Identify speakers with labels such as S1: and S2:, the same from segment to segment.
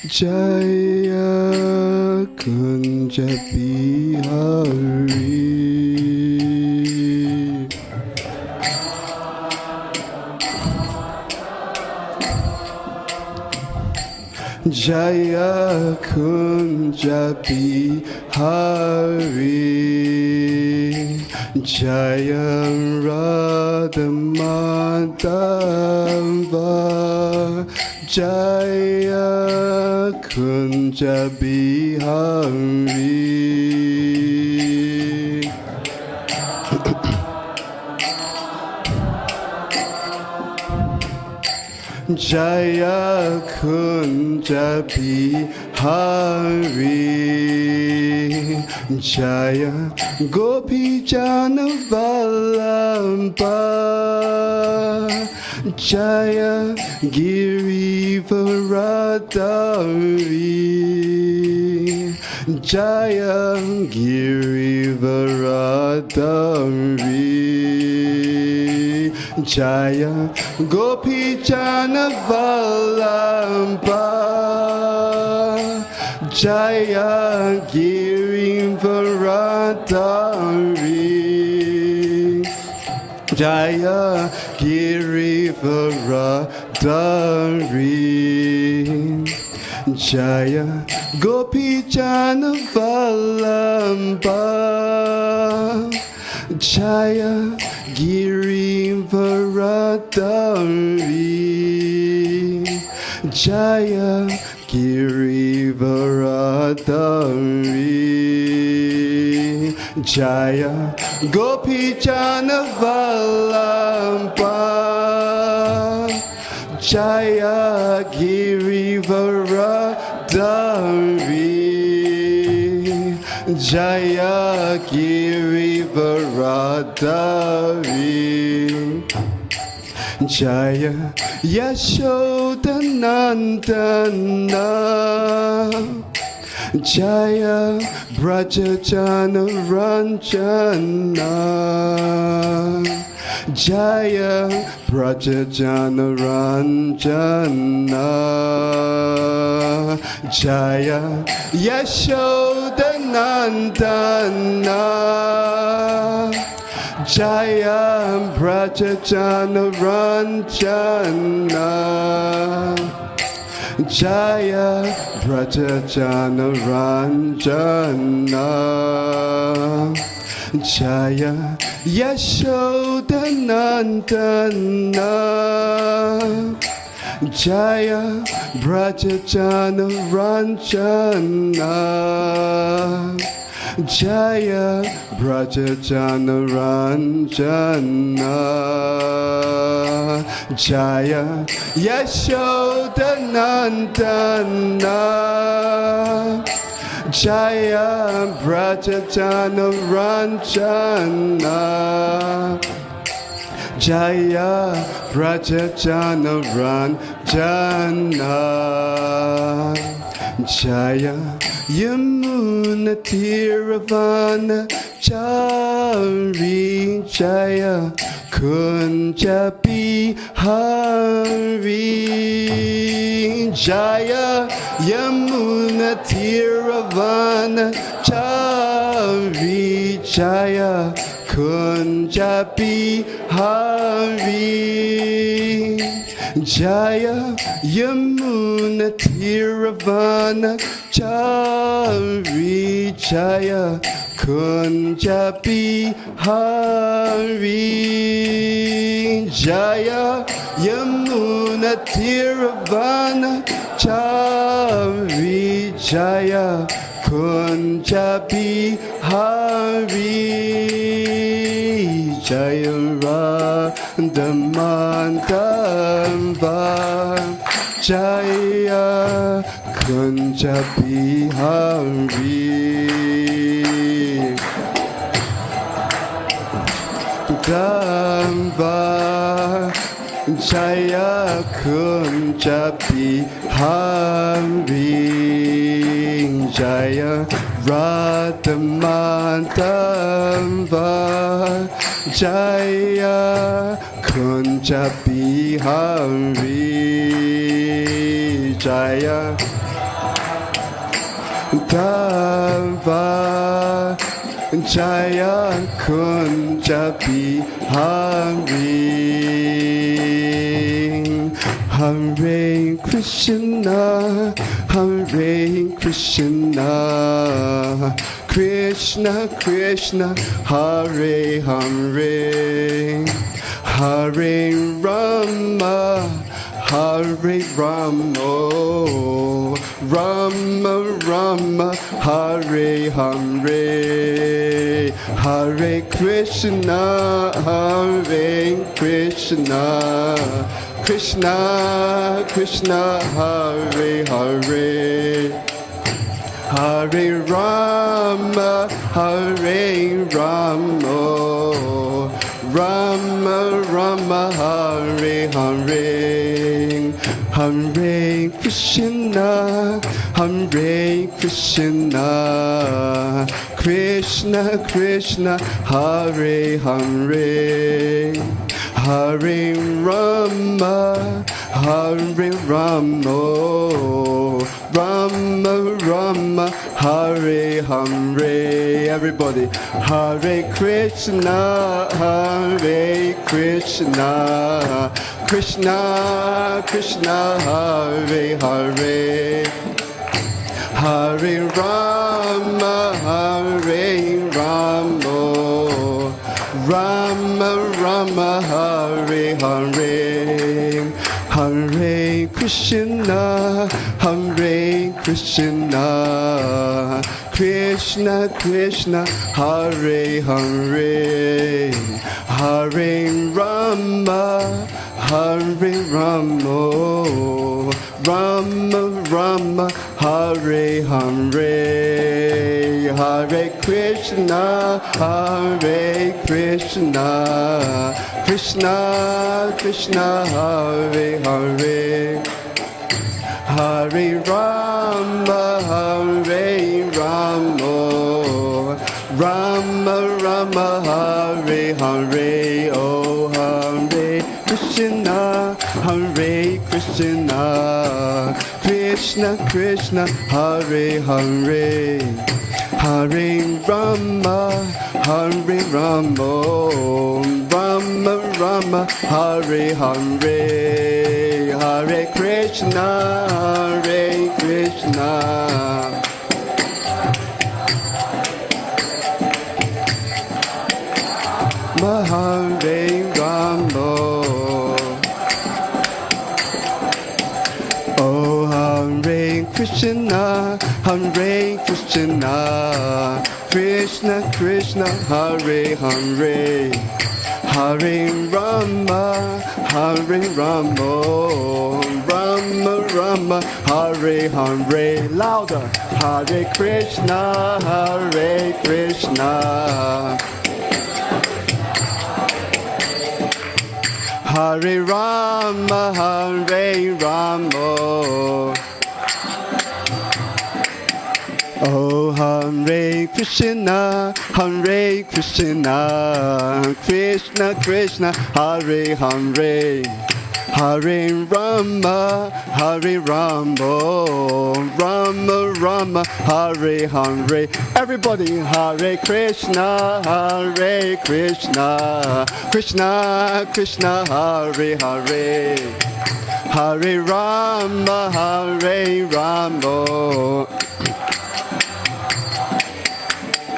S1: Jaya Kunja Bihari. Jaya Kunja Bihari. Jaya Radha Madhava. Jaya Kunja Bihari. Jaya Kunja Bihari. Jaya Gopi Jana Vallabha. Jaya Giri Varadari. Jaya Giri Varadari. Jaya Gopi Jana Vallabha. Jaya Giri Varadari. Jaya Giri Varadari. Jaya Gopi Jana Vallabha. Jaya Giri Varadari. Jaya Giri Varadari. Jaya Gopi Jana Vallabha. Jaya Giri Varadari. Jaya Giri Varadari. Jaya Yashodanandana. Jaya Brajajana Ranjana. Jaya Brajajana Ranjana. Jaya Yashodanandana. Jaya Brajajana Ranjana. Jaya Brajajana Ranjana. Jaya Yashodanandana. Jaya Brajajana Ranjana. Jaya Brajajana Ranjana. Jaya Yashodanandana. Jaya Brajajana Ranjana. Jaya Brajajana Ranjana. Jaya Yamuna Tiravana Chari. Jaya Kunja Bihari. Jaya Yamuna Tiravana Chari. Jaya Kunja Bihari. Jaya Yamuna Tiravana Chari. Jaya Kunja Bihari. Jaya Yamuna Tiravana Chari. Jaya Kunja Bihari. Jaya Radha Madhava. Jaya Kunja Bihari. Dhamma Jaya Kunja Bihari. Jaya Radha Madhava. Jaya Kunja Bihari. Jaya Dava Jaya Kunja Bihari Hare Krishna Hare Krishna Krishna Krishna Hare Hare Hare Rama Hare Rama Rama Rama Hare Hare Hare Krishna Hare Krishna Krishna Krishna Hare Hare Hare Rama Hare Rama Rama Rama Hare Hare Hare Krishna Hare Krishna Krishna Krishna Hare Hare Hare Rama Hare Rama Rama Rama Hare Hare Everybody Hare Krishna Hare Krishna Krishna Krishna Hare Hare Hare Rama Hare Rama Rama Rama Hare Hare Hare Krishna Hare Krishna Krishna Krishna Hare Hare Hare Rama Hare Rama Rama Rama Hare Hare Hare Krishna Hare Krishna Krishna Krishna Hare Hare Hare Rama Hare Rama Rama Rama Hare Hare Oh Hare Krishna Hare Krishna Krishna Krishna Hare Hare Hare Rama Hare Rama Rama Rama Hare Hare Hare Krishna Hare Krishna Hare Rama Oh Hare Krishna Hare Krishna Krishna Krishna Hare Hare Hare Rama Hare Rama Rama Rama Hare Hare Louder Hare Krishna Hare Krishna Hare Rama Hare Rama Oh Hare Krishna Hare Krishna Krishna Krishna Hare Hare Hare Rama Hare Rama Rama Rama Hare Hare Everybody Hare Krishna Hare Krishna Krishna Krishna Hare Hare Hare Rama Hare Rama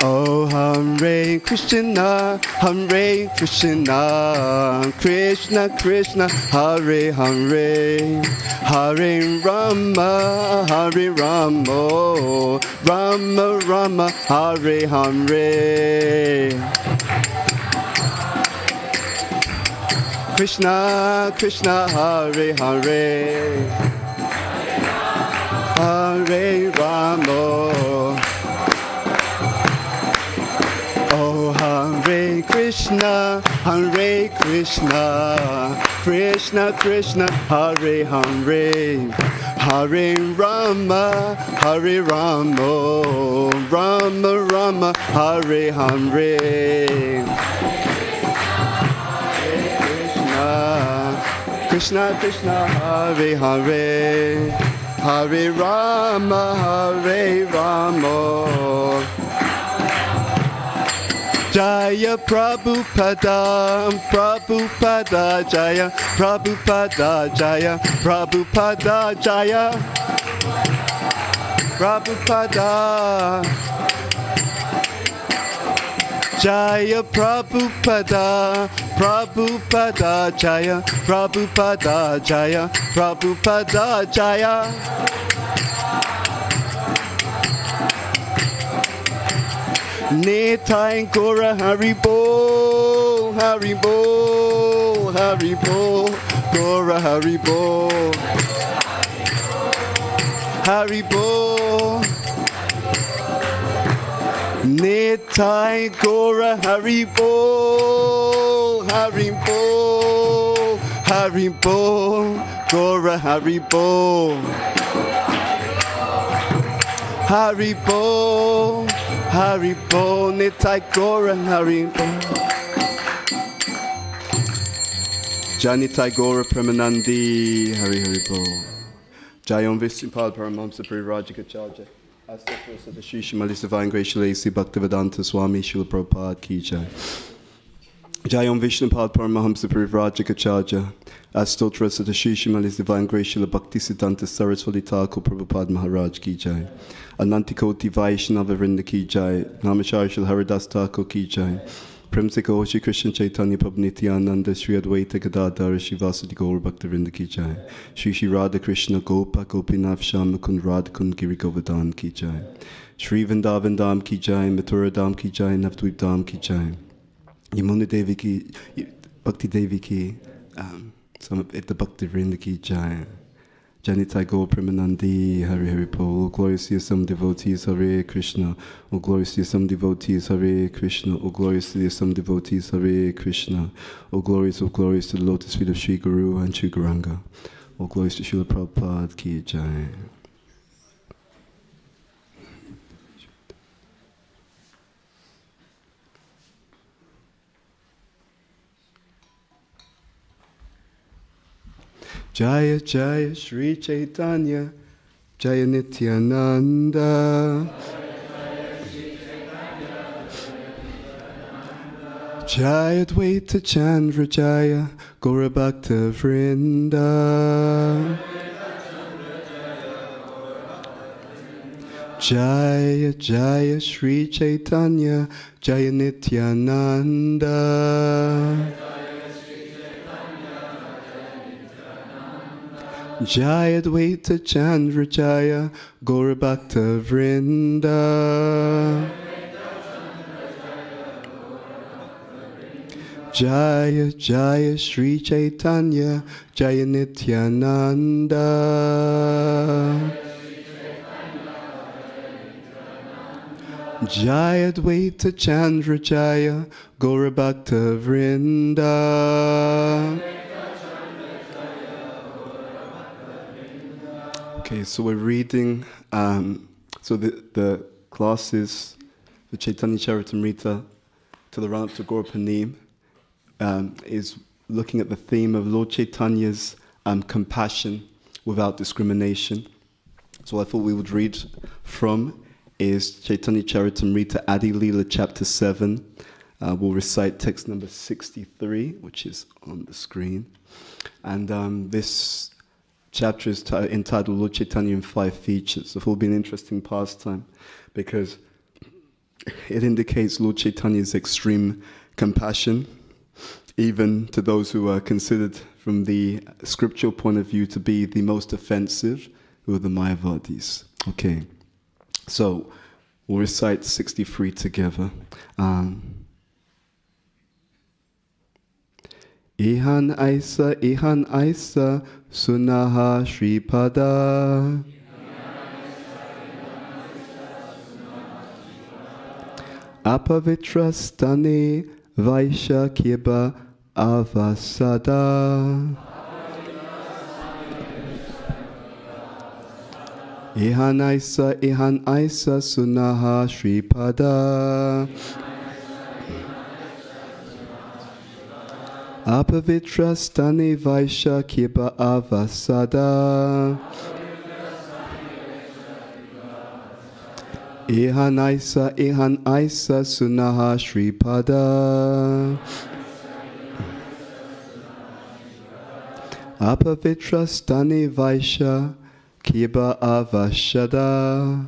S1: Oh Hare Krishna Hare Krishna Krishna Krishna Hare Hare Hare Rama Hare Rama Rama Rama Hare Hare Krishna Krishna Hare Hare Hare Rama Oh Hare Krishna Hare Krishna Krishna Krishna Hare Hare Hare Rama Hare Rama Rama Rama Hare Hare Krishna Krishna Hare Hare Hare Rama, Hare Rama. Jaya Prabhupada, Prabhupada Jaya, Prabhupada Jaya, Prabhupada Jaya, Prabhupada Jaya, Prabhupada, Prabhupada Jaya, Prabhupada Jaya, Prabhupada Jaya. Nitai Gaura Haribo, Haribo, Haribo, Gaura Haribo, Haribo. Nitai Gaura Haribo, Haribo, Haribo, Gaura Haribo, Haribo, Haribo, Nitai Gaura Haribo. Janitai Gaura Premanandi, Hari Haribo. Jayom Vishnupad Paramamsa Prirajika Charja. Astotra Sadashishi Malis Divine Grace Shalasi Bhaktivedanta Swami Srila Prabhupada Ki Jai. Jayom Vishnupad Paramahamsa Prirajika Charja. Astotra Sadashishi Malis Divine Grace Srila Bhaktisiddhanta Saraswati Thakur Prabhupada Maharaj Ki Jai. Anantikoti Vaishnava Vrinda Ki Jai. Namachar Shri Haridas Thakur Ki Jai. Premsiko Shri Krishna Chaitanya Prabhu Nityananda Shri Advaita Gadadhara Shri Vasudeva Gaura Bhaktivedanta Ki Jai. Shri Shri Radha Krishna Gopa Gopinath Shama Kund Radha Kund Giri Govardhan Ki Jai. Shri Vrindavan Dham Ki Jai. Mathura Dham Ki Jai. Navdvip Dham Ki Jai. Yamuna Devi Ki, Bhakti Devi Ki, some of it the Bhakti Vrinda Ki Jai. Janitai Gaura Premanandi, Hare Hare Pol, glorious to some devotees, Hare Krishna. O glorious to some devotees, Hare Krishna. O glorious to some devotees, Hare Krishna. O glorious to the lotus feet of Sri Guru and Sri Gauranga. O glorious to Srila Prabhupada Ki Jai. Jaya Jaya Shri Chaitanya Jaya Nityananda Jaya Dvaita Chandra Jaya Gaura Bhakta Vrinda Jaya Jaya Shri Chaitanya Jaya Nityananda Jaya Dvaita Chandra Jaya Gaura Bhakta Vrinda Jaya Jaya Shri Chaitanya Jaya Nityananda Jaya Dvaita Chandra Jaya Gaura Bhakta Vrinda. Okay, so we're reading, so the classes, the Chaitanya Charitamrita to the run-up to Gaura Purnima is looking at the theme of Lord Chaitanya's compassion without discrimination. So I thought we would read from is Chaitanya Charitamrita Adi Lila chapter 7. We'll recite text number 63, which is on the screen. And this chapter is entitled Lord Chaitanya in 5 Features. So it will be an interesting pastime because it indicates Lord Chaitanya's extreme compassion, even to those who are considered from the scriptural point of view to be the most offensive, who are the Mayavadis. Okay, so we'll recite 63 together. Ihan Aisa, Sunaha Shripada. Apavitrastane Vaisha Kiba Avasada. Ihan Aisa, Sunaha Shripada. Apavitrastane Vaisha Kiba Avasada. Ihan Aisa Sunaha Shripada. Apavitra Stani Vaisha Kiba Avashada.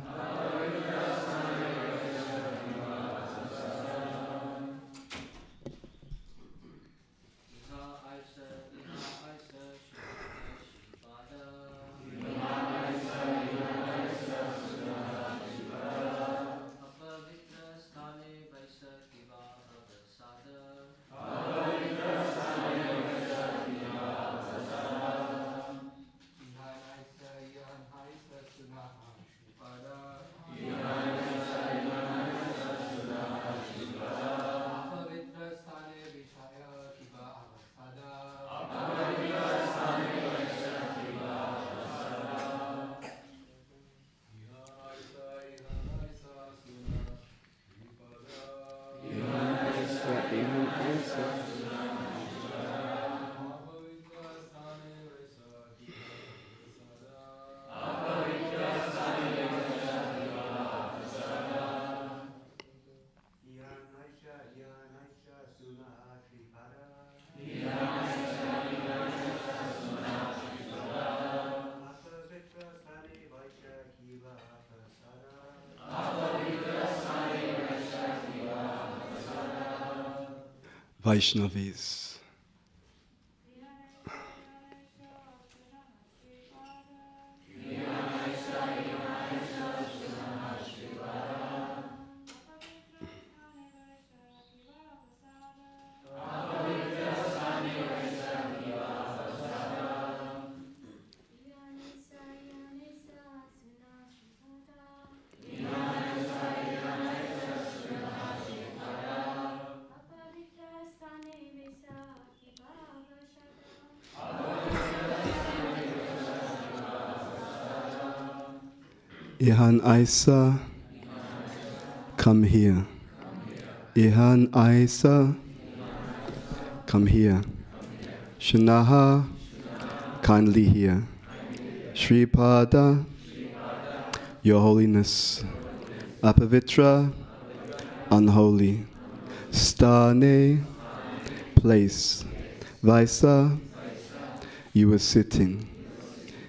S1: Vaishnavis. Ihan Isa, come here. Ihan Isa, come here. Shanaha, kindly here. Shripada, Your Holiness. Apavitra, unholy. Stane, place. Vaisa, you were sitting.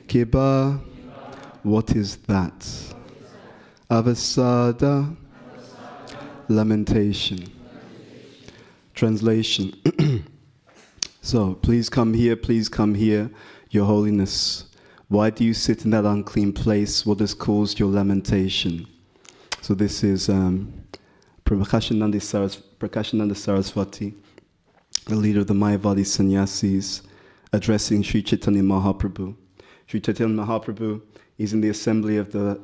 S1: Kiba, what is that? Avasada, lamentation. Translation. So, please come here, Your Holiness. Why do you sit in that unclean place? What has caused your lamentation? So this is Prakashananda Saraswati, the leader of the Mayavadi sannyasis, addressing Sri Chaitanya Mahaprabhu. Sri Chaitanya Mahaprabhu is in the assembly of the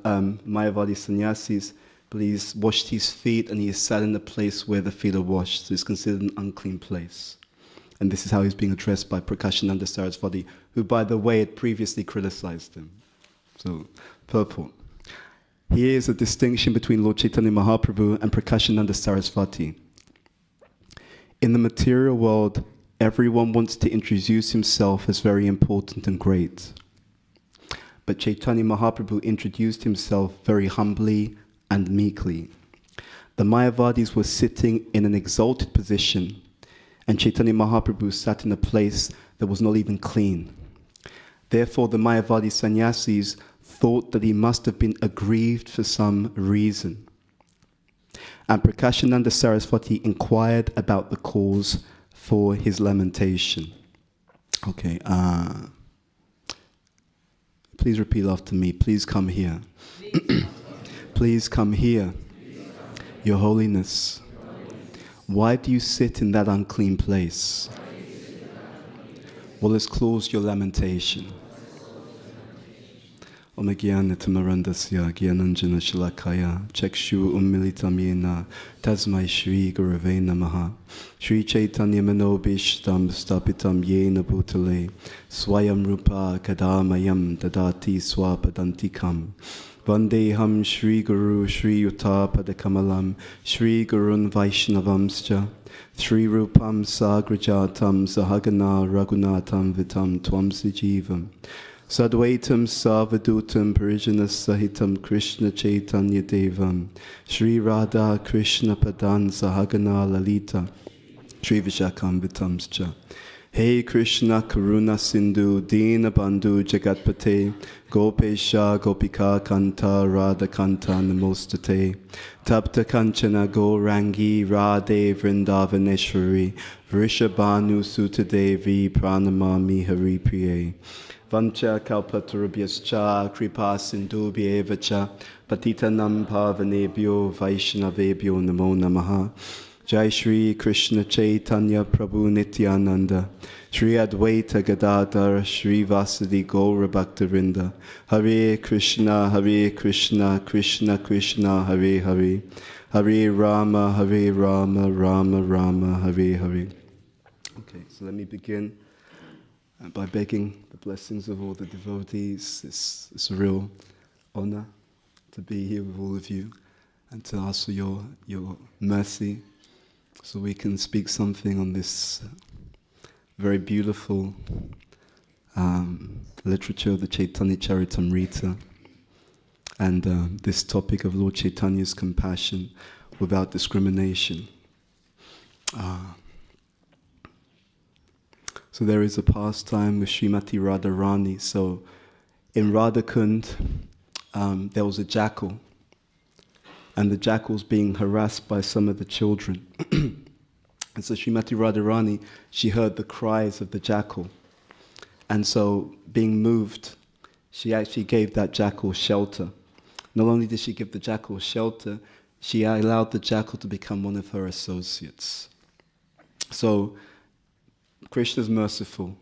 S1: Mayavadi sannyasis, but he's washed his feet and he is sat in the place where the feet are washed. So it's considered an unclean place. And this is how he's being addressed by Prakashananda Saraswati, who, by the way, had previously criticized him. So, purport. Here is a distinction between Lord Chaitanya Mahaprabhu and Prakashananda Saraswati. In the material world, everyone wants to introduce himself as very important and great. But Chaitanya Mahaprabhu introduced himself very humbly and meekly. The Mayavadis were sitting in an exalted position, and Chaitanya Mahaprabhu sat in a place that was not even clean. Therefore, the Mayavadi sannyasis thought that he must have been aggrieved for some reason. And Prakashananda Saraswati inquired about the cause for his lamentation. Okay, please repeat after me. Please come here. Please come here, Your Holiness. Why do you sit in that unclean place? What has caused your lamentation? Om Jnana-timirandasya Jnananjana Shalakaya Chakshu Ummilitam Yena Tasmai Shri Gurave Namaha Shri Chaitanya Manobishtam Stapitam Yena Bhutale Swayam Rupa Kadamayam Dadati Swapadantikam Vandeham Shri Guru Shri Yuta Padakamalam Shri Gurun Vaishnavamscha Shri Rupam Sagrajatam Sahagana Raghunatam Vitam Twam Sijivam Sadvaitam Savadutam Parijana Sahitam Krishna Chaitanya Devam Sri Radha Krishna Padan Sahagana Lalita Sri Vishakamvitamscha. Hey Krishna Karuna Sindhu Dina Bandhu Jagatpate Gopesha Gopika Kanta Radha Kanta Namostate Tapta Kanchana Gaurangi Radhe Vrindavaneshwari Vrishabhanu Sutadevi Pranamami Hari Priye Vancha Kalpatarubhyascha Kripa Sindhubhyevacha Patitanam Pavanebhyo Vaishnavebhyo Namo Namaha. Jai Shri Krishna Chaitanya Prabhu Nityananda Shri Advaita Gadadhar Shri Vasadi Gaura Bhaktivedanta Hare Krishna Krishna Krishna Hare Hare Hare Rama Rama Rama Hare Hare. Okay, so let me begin by begging the blessings of all the devotees. It's a real honor to be here with all of you and to ask for your mercy so we can speak something on this very beautiful literature of the Chaitanya Charitamrita and this topic of Lord Chaitanya's compassion without discrimination. So there is a pastime with Srimati Radharani. So in Radhakund, there was a jackal, and the jackal's being harassed by some of the children. And so Srimati Radharani, she heard the cries of the jackal. And so, being moved, she actually gave that jackal shelter. Not only did she give the jackal shelter, she allowed the jackal to become one of her associates. So, Krishna's merciful.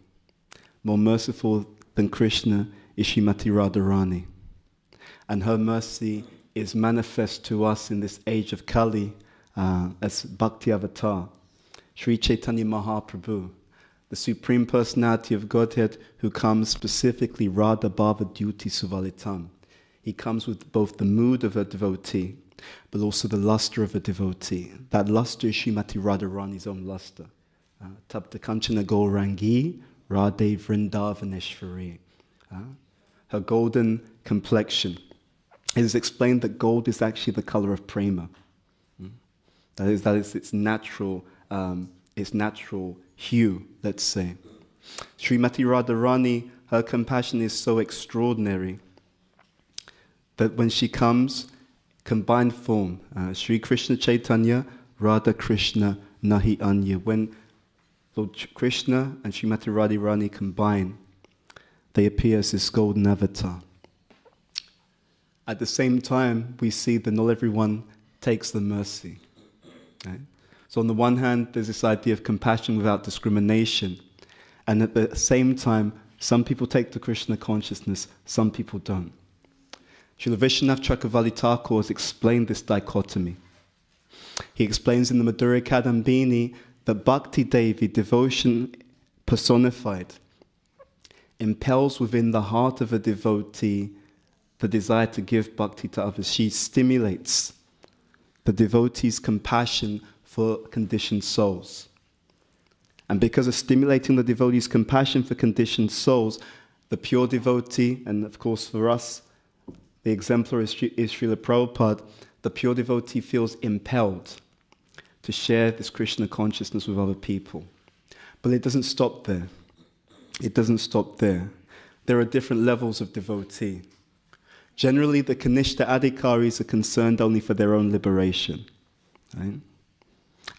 S1: More merciful than Krishna is Srimati Radharani. And her mercy is manifest to us in this age of Kali as Bhakti Avatar. Sri Chaitanya Mahaprabhu, the Supreme Personality of Godhead who comes specifically Radha Bhava Duty Suvalitam. He comes with both the mood of a devotee, but also the luster of a devotee. That luster is Srimati Radharani's own luster. Tapta Kanchana Gaurangi Radhe Vrindavaneshwari. Her golden complexion. It is explained that gold is actually the color of prema. That is its natural hue, let's say. Srimati Radharani, her compassion is so extraordinary that when she comes, combined form, Sri Krishna Chaitanya, Radha Krishna, Nahi Anya. When Lord Krishna and Srimati Radharani combine, they appear as this golden avatar. At the same time, we see that not everyone takes the mercy. Right? So on the one hand, there's this idea of compassion without discrimination. And at the same time, some people take the Krishna consciousness, some people don't. Srila Vishwanath Chakravarti Thakur has explained this dichotomy. He explains in the Madhurya Kadambini that Bhakti Devi, devotion personified, impels within the heart of a devotee the desire to give bhakti to others. She stimulates the devotee's compassion for conditioned souls. And because of stimulating the devotee's compassion for conditioned souls, the pure devotee, and of course for us, the exemplar is Srila Prabhupada, the pure devotee feels impelled to share this Krishna consciousness with other people. But it doesn't stop there. It doesn't stop there. There are different levels of devotee. Generally, the Kanishta Adhikaris are concerned only for their own liberation. Right?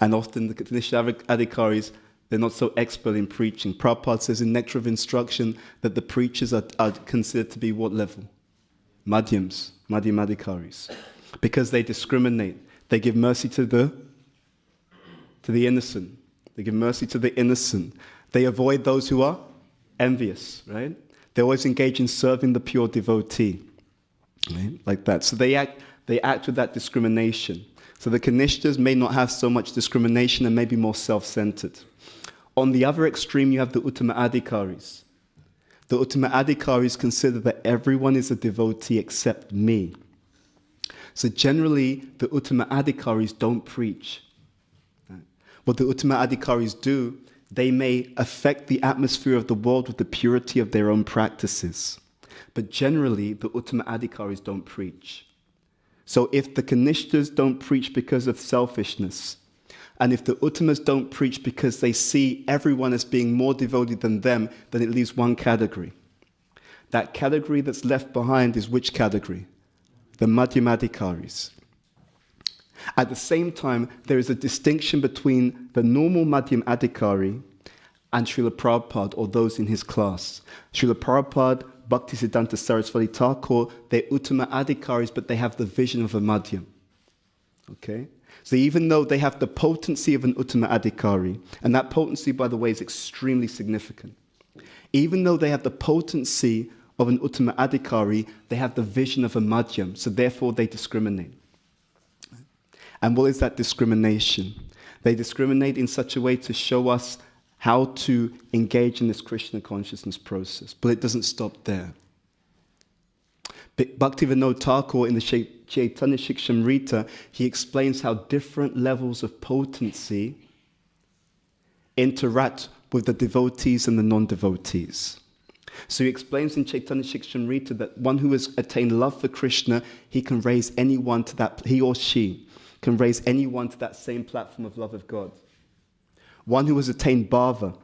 S1: And often the Kanishta Adhikaris, they're not so expert in preaching. Prabhupada says in Nectar of Instruction that the preachers are considered to be what level? Madhyams, Madhyam Adhikaris. Because they discriminate. They give mercy to the innocent. They give mercy to the innocent. They avoid those who are envious, right? They always engage in serving the pure devotee. Right? Like that. So they act with that discrimination. So the Kanishtas may not have so much discrimination and may be more self-centered. On the other extreme, you have the Uttama Adhikaris. The Uttama Adhikaris consider that everyone is a devotee except me. So generally, the Uttama Adhikaris don't preach. Right? What the Uttama Adhikaris do They may affect the atmosphere of the world with the purity of their own practices. But generally, the Uttama Adhikaris don't preach. So if the Kanishtas don't preach because of selfishness, and if the Uttamas don't preach because they see everyone as being more devoted than them, then it leaves one category. That category that's left behind is which category? The Madhyamadhikaris. At the same time, there is a distinction between the normal Madhyam Adhikari and Srila Prabhupada, or those in his class. Srila Prabhupada, Bhaktisiddhanta Saraswati Thakur, they're Uttama Adhikaris, but they have the vision of a Madhyam. Okay? So even though they have the potency of an Uttama Adhikari, and that potency, by the way, is extremely significant. Even though they have the potency of an Uttama Adhikari, they have the vision of a Madhyam, so therefore they discriminate. And what is that discrimination? They discriminate in such a way to show us how to engage in this Krishna consciousness process. But it doesn't stop there. Bhaktivedanta Thakur in the Chaitanya Shikshamrita, he explains how different levels of potency interact with the devotees and the non-devotees. So he explains in Chaitanya Shikshamrita that one who has attained love for Krishna, he can raise anyone to that, he or she can raise anyone to that same platform of love of God. One who has attained bhava,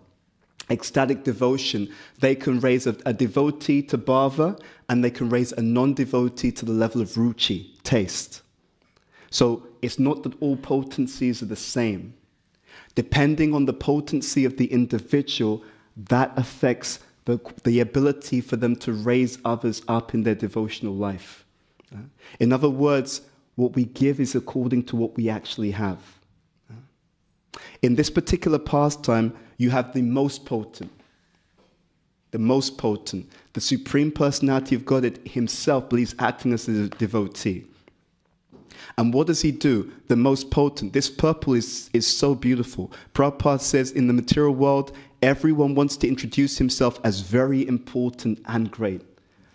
S1: ecstatic devotion, they can raise a devotee to bhava, and they can raise a non-devotee to the level of ruchi, taste. So it's not that all potencies are the same. Depending on the potency of the individual, that affects the ability for them to raise others up in their devotional life. In other words, what we give is according to what we actually have. In this particular pastime, you have the most potent, the Supreme Personality of God himself believes acting as a devotee. And what does he do? The most potent. This purple is so beautiful. Prabhupada says in the material world, everyone wants to introduce himself as very important and great.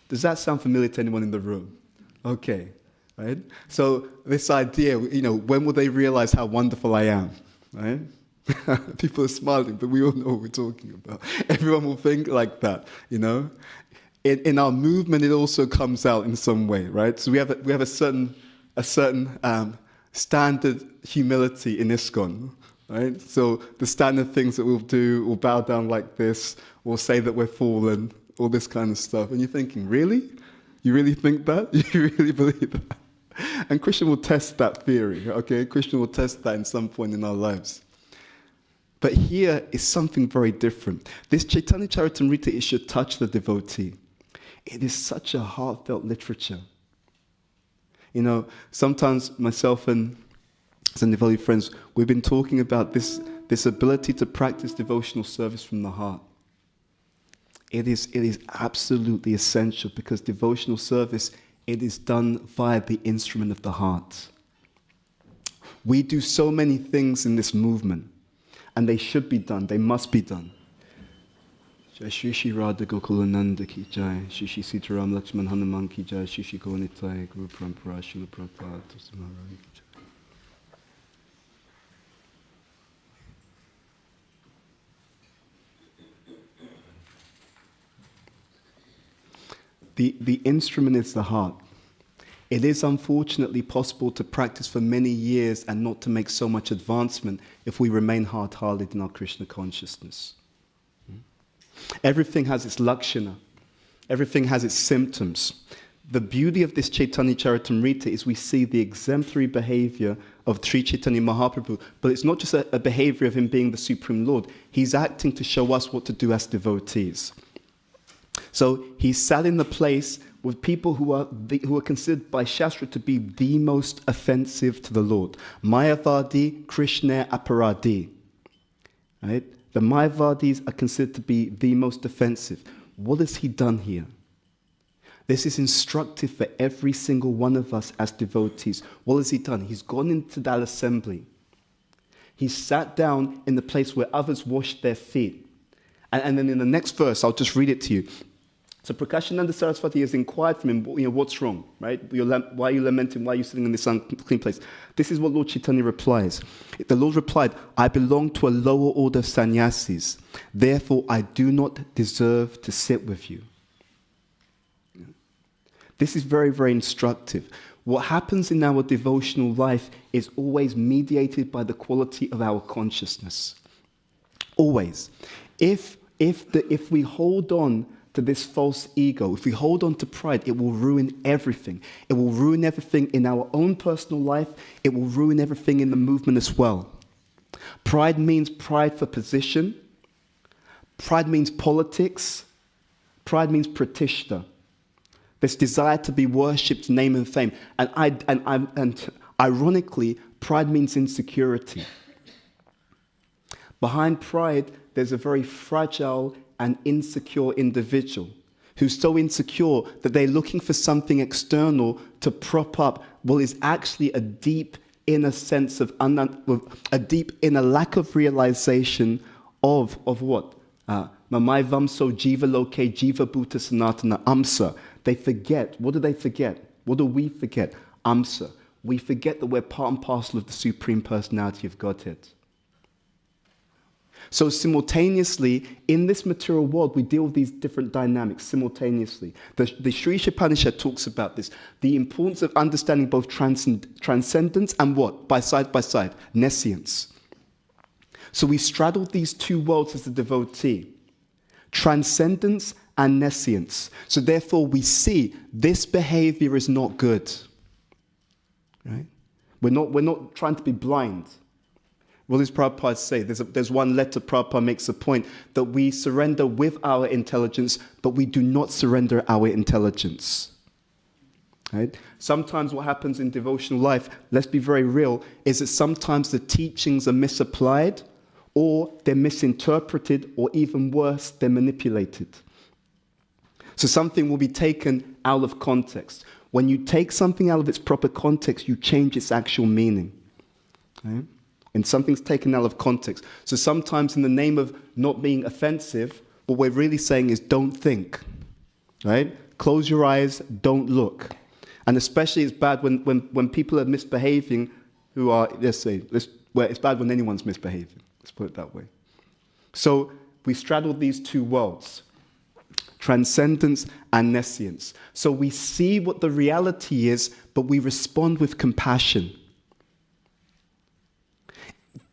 S1: Does that sound familiar to anyone in the room? Okay. Right? So this idea, when will they realize how wonderful I am? Right? People are smiling, but we all know what we're talking about. Everyone will think like that, In our movement, it also comes out in some way, right? So we have a certain standard humility in ISKCON, right? So the standard things that we'll do, we'll bow down like this, we'll say that we're fallen, all this kind of stuff. And you're thinking, really? You really think that? You really believe that? And Krishna will test that theory, okay? Krishna will test that in some point in our lives. But here is something very different. This Chaitanya Charitamrita, it should touch the devotee. It is such a heartfelt literature. Sometimes myself and some devotee friends, we've been talking about this ability to practice devotional service from the heart. It is absolutely essential because devotional service, it is done via the instrument of the heart. We do so many things in this movement, and they should be done, they must be done. Jai Shri Shri Radha Gokulananda ki jai, Shri Shri Sitaram Lakshman Hanuman ki jai, Shri Shri Gaunitai Guru Parampara Srila Prabhupada Tosamarani ki jai. The instrument is the heart. It is unfortunately possible to practice for many years and not to make so much advancement if we remain hard-hearted in our Krishna consciousness. Everything has its lakshana. Everything has its symptoms. The beauty of this Chaitanya Charitamrita is we see the exemplary behavior of Sri Chaitanya Mahaprabhu, but it's not just a behavior of him being the Supreme Lord. He's acting to show us what to do as devotees. So he sat in the place with people who are considered by Shastra to be the most offensive to the Lord. Mayavadi, Krishna, Aparadi. Right? The Mayavadis are considered to be the most offensive. What has he done here? This is instructive for every single one of us as devotees. What has he done? He's gone into that assembly. He sat down in the place where others washed their feet. And then in the next verse, I'll just read it to you. So Prakashananda Saraswati has inquired from him, what's wrong, right? Why are you lamenting? Why are you sitting in this unclean place? This is what Lord Chaitanya replies. The Lord replied, I belong to a lower order of sannyasis. Therefore, I do not deserve to sit with you. This is very, very instructive. What happens in our devotional life is always mediated by the quality of our consciousness. Always. If we hold on to this false ego, if we hold on to pride, it will ruin everything. It will ruin everything in our own personal life. It will ruin everything in the movement as well. Pride means pride for position. Pride means politics. Pride means pratishta. This desire to be worshipped, name and fame. And ironically, pride means insecurity. Behind pride, there's a very fragile and insecure individual who's so insecure that they're looking for something external to prop up what is actually a deep inner sense of, a deep inner lack of realization of what? Mamai vamso jiva loke jiva bhuta sanatana amsa. They forget. What do they forget? What do we forget? Amsa. We forget that we're part and parcel of the Supreme Personality of Godhead. So simultaneously, in this material world, we deal with these different dynamics simultaneously. The Sri Upanishad talks about this. The importance of understanding both transcendence and what? By side, nescience. So we straddle these two worlds as a devotee. Transcendence and nescience. So therefore we see this behavior is not good. Right? We're not trying to be blind. What does Prabhupada say? There's one letter Prabhupada makes a point that we surrender with our intelligence, but we do not surrender our intelligence. Right? Sometimes what happens in devotional life, let's be very real, is that sometimes the teachings are misapplied, or they're misinterpreted, or even worse, they're manipulated. So something will be taken out of context. When you take something out of its proper context, you change its actual meaning. Right? And something's taken out of context. So sometimes in the name of not being offensive, what we're really saying is don't think. Right? Close your eyes, don't look. And especially it's bad when people are misbehaving who are, it's bad when anyone's misbehaving. Let's put it that way. So we straddle these two worlds. Transcendence and nescience. So we see what the reality is, but we respond with compassion.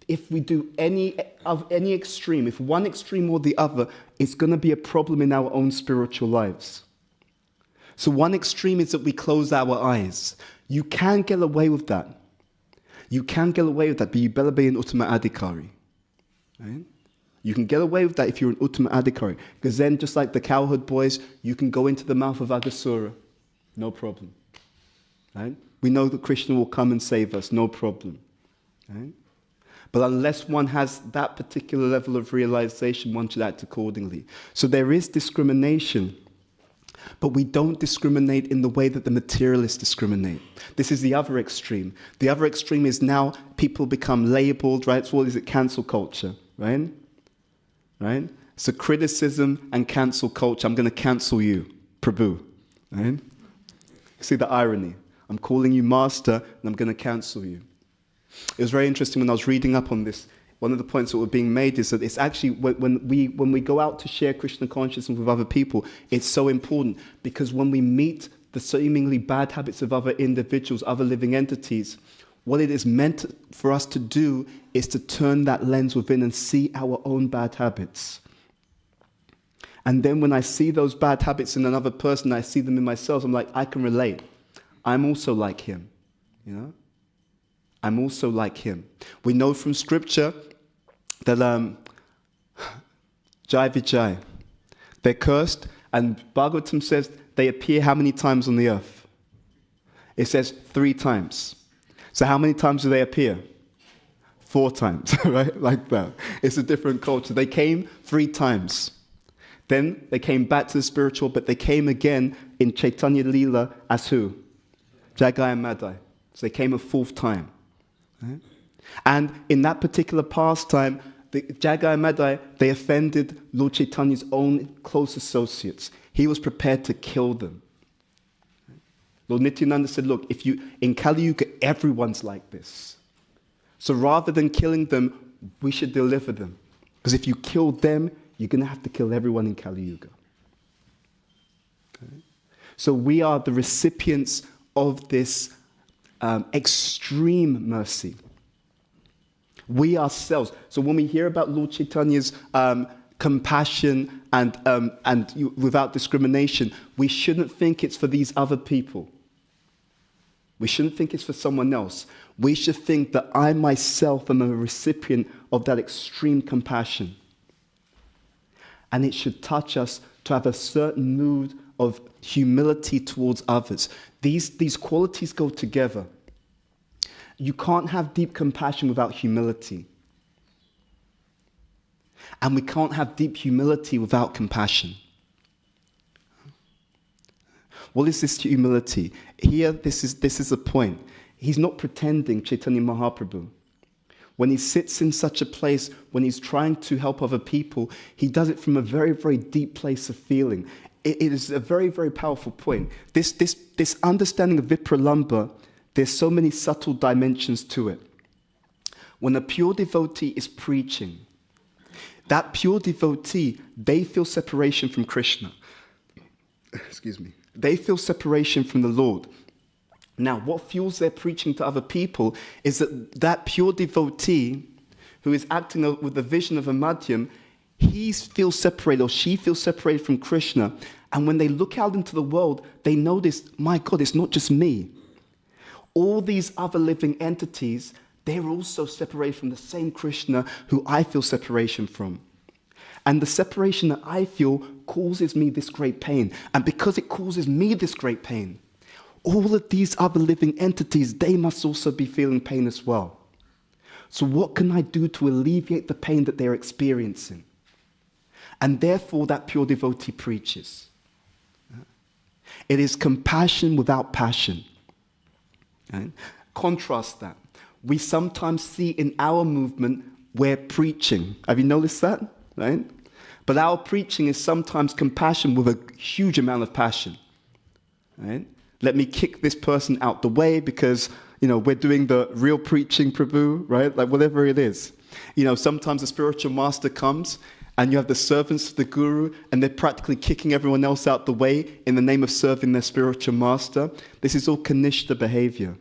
S1: If we do any extreme, if one extreme or the other, it's going to be a problem in our own spiritual lives. So one extreme is that we close our eyes. You can get away with that. You can get away with that, but you better be an Uttama Adhikari. Right? You can get away with that if you're an Uttama Adhikari. Because then, just like the cowherd boys, you can go into the mouth of Aghasura. No problem. Right? We know that Krishna will come and save us. No problem. Right? But unless one has that particular level of realization, one should act accordingly. So there is discrimination. But we don't discriminate in the way that the materialists discriminate. This is the other extreme. The other extreme is now people become labeled, right? So what is it? Cancel culture, right? Right? So criticism and cancel culture. I'm going to cancel you, Prabhu. Right? See the irony. I'm calling you master and I'm going to cancel you. It was very interesting when I was reading up on this. One of the points that were being made is that it's actually when we go out to share Krishna consciousness with other people, it's so important because when we meet the seemingly bad habits of other individuals, other living entities, what it is meant for us to do is to turn that lens within and see our own bad habits. And then when I see those bad habits in another person, I see them in myself, I'm like, I can relate. I'm also like him, you know? I'm also like him. We know from scripture that Jai Vijay, they're cursed, and Bhagavatam says they appear how many times on the earth? It says 3 times. So how many times do they appear? 4 times, right? Like that. It's a different culture. They came 3 times. Then they came back to the spiritual, but they came again in Chaitanya Lila as who? Jagai and Madai. So they came a 4th time. Right? And in that particular pastime, the Jagai and Madai, they offended Lord Chaitanya's own close associates. He was prepared to kill them. Lord Nityananda said, look, in Kali Yuga, everyone's like this. So rather than killing them, we should deliver them. Because if you kill them, you're going to have to kill everyone in Kali Yuga. Okay? So we are the recipients of this extreme mercy. We ourselves. So when we hear about Lord Chaitanya's compassion and without discrimination, we shouldn't think it's for these other people. We shouldn't think it's for someone else. We should think that I myself am a recipient of that extreme compassion. And it should touch us to have a certain mood of humility towards others. These qualities go together. You can't have deep compassion without humility. And we can't have deep humility without compassion. What is this humility? Here, this is a point. He's not pretending, Chaitanya Mahaprabhu. When he sits in such a place, when he's trying to help other people, he does it from a very, very deep place of feeling. It is a very, very powerful point. This understanding of Vipralambha, there's so many subtle dimensions to it. When a pure devotee is preaching, that pure devotee, they feel separation from Krishna. Excuse me. They feel separation from the Lord. Now, what fuels their preaching to other people is that pure devotee who is acting with the vision of a madhyam, he feels separated or she feels separated from Krishna. And when they look out into the world, they notice, my God, it's not just me. All these other living entities, they're also separated from the same Krishna who I feel separation from. And the separation that I feel causes me this great pain. And because it causes me this great pain, all of these other living entities, they must also be feeling pain as well. So what can I do to alleviate the pain that they're experiencing? And therefore that pure devotee preaches. It is compassion without passion. Right? Contrast that. We sometimes see in our movement, we're preaching. Have you noticed that? Right? But our preaching is sometimes compassion with a huge amount of passion. Right? Let me kick this person out the way because, we're doing the real preaching, Prabhu, right? Like whatever it is. Sometimes a spiritual master comes and you have the servants of the guru and they're practically kicking everyone else out the way in the name of serving their spiritual master. This is all Kanishta behavior.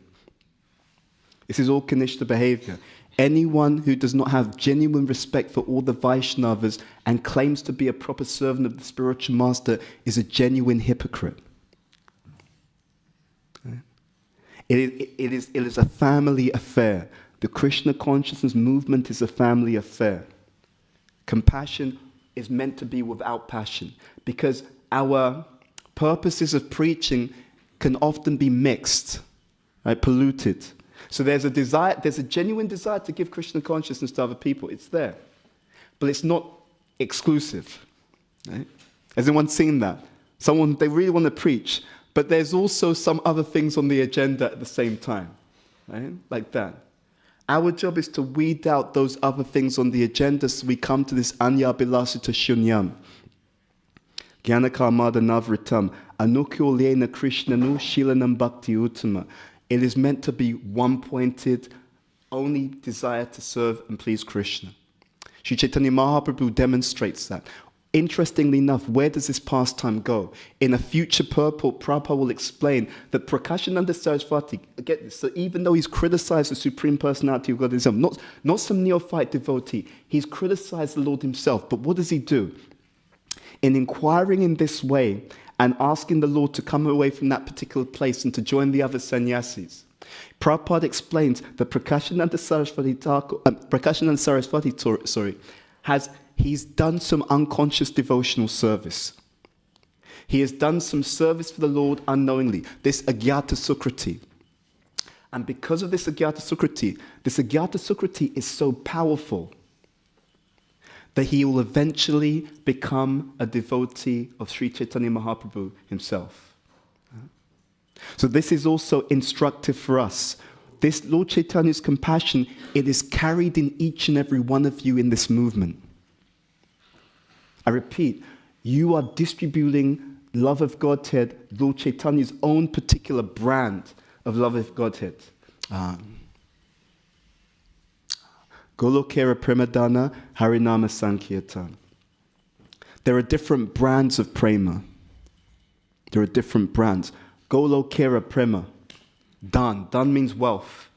S1: This is all Kanishta behavior. Anyone who does not have genuine respect for all the Vaishnavas and claims to be a proper servant of the spiritual master is a genuine hypocrite. It is a family affair. The Krishna consciousness movement is a family affair. Compassion is meant to be without passion because our purposes of preaching can often be mixed, right, polluted. So there's a genuine desire to give Krishna consciousness to other people. It's there. But it's not exclusive. Right? Has anyone seen that? They really want to preach, but there's also some other things on the agenda at the same time. Right? Like that. Our job is to weed out those other things on the agenda so we come to this anya bilasita shunyam. Jnana karmada navritam. Anukyo lena krishnanu shilanam bhakti uttama. It is meant to be one-pointed, only desire to serve and please Krishna. Sri Chaitanya Mahaprabhu demonstrates that. Interestingly enough, where does this pastime go? In a future purport, Prabhupada will explain that Prakashananda Saraswati, get this, so even though he's criticized the Supreme Personality of God himself, not some neophyte devotee, he's criticized the Lord himself. But what does he do? In inquiring in this way and asking the Lord to come away from that particular place and to join the other sannyasis, Prabhupada explains that Prakashananda Saraswati he's done some unconscious devotional service. He has done some service for the Lord unknowingly, this Agyata Sukriti. And because of this Agyata Sukriti is so powerful that he will eventually become a devotee of Sri Chaitanya Mahaprabhu himself. So this is also instructive for us. This Lord Chaitanya's compassion, it is carried in each and every one of you in this movement. I repeat, you are distributing love of Godhead, Lord Chaitanya's own particular brand of love of Godhead. Golokera Premadana Harinama Sankirtan. There are different brands of prema. There are different brands. Golokera Prema. Dan. Dan means wealth.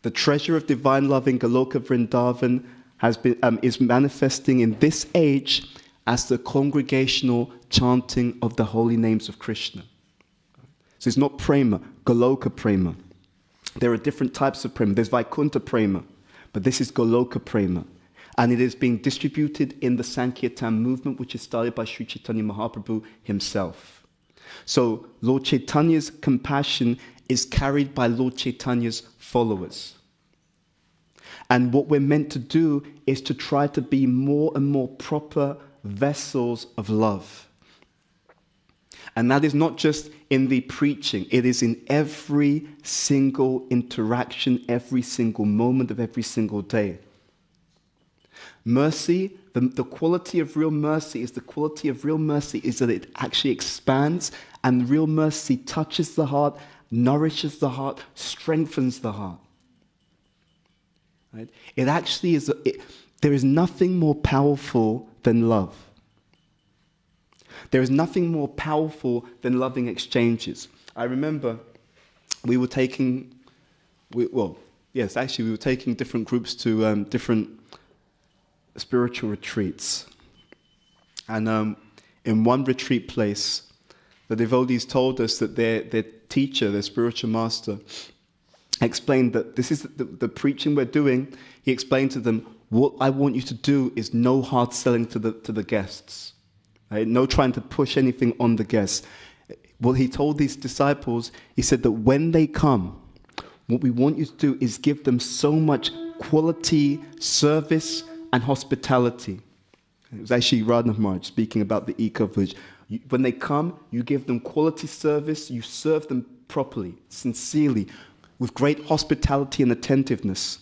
S1: The treasure of divine love in Goloka Vrindavan is manifesting in this age as the congregational chanting of the holy names of Krishna. So it's not prema, Goloka prema. There are different types of prema. There's Vaikuntha prema, but this is Goloka prema. And it is being distributed in the Sankirtan movement, which is started by Sri Chaitanya Mahaprabhu himself. So Lord Chaitanya's compassion is carried by Lord Chaitanya's followers. And what we're meant to do is to try to be more and more proper vessels of love. And that is not just in the preaching, it is in every single interaction, every single moment of every single day. Mercy, the quality of real mercy is that it actually expands, and real mercy touches the heart, nourishes the heart, strengthens the heart. Right? It actually is, there is nothing more powerful than love. There is nothing more powerful than loving exchanges. I remember we were taking different groups to different spiritual retreats. And in one retreat place, the devotees told us that their teacher, their spiritual master, explained that this is the preaching we're doing. He explained to them, what I want you to do is no hard selling to the guests. Right? No trying to push anything on the guests. Well, he told these disciples, he said that when they come, what we want you to do is give them so much quality service and hospitality. It was actually Radha Maharaj speaking about the eco-village. When they come, you give them quality service, you serve them properly, sincerely, with great hospitality and attentiveness,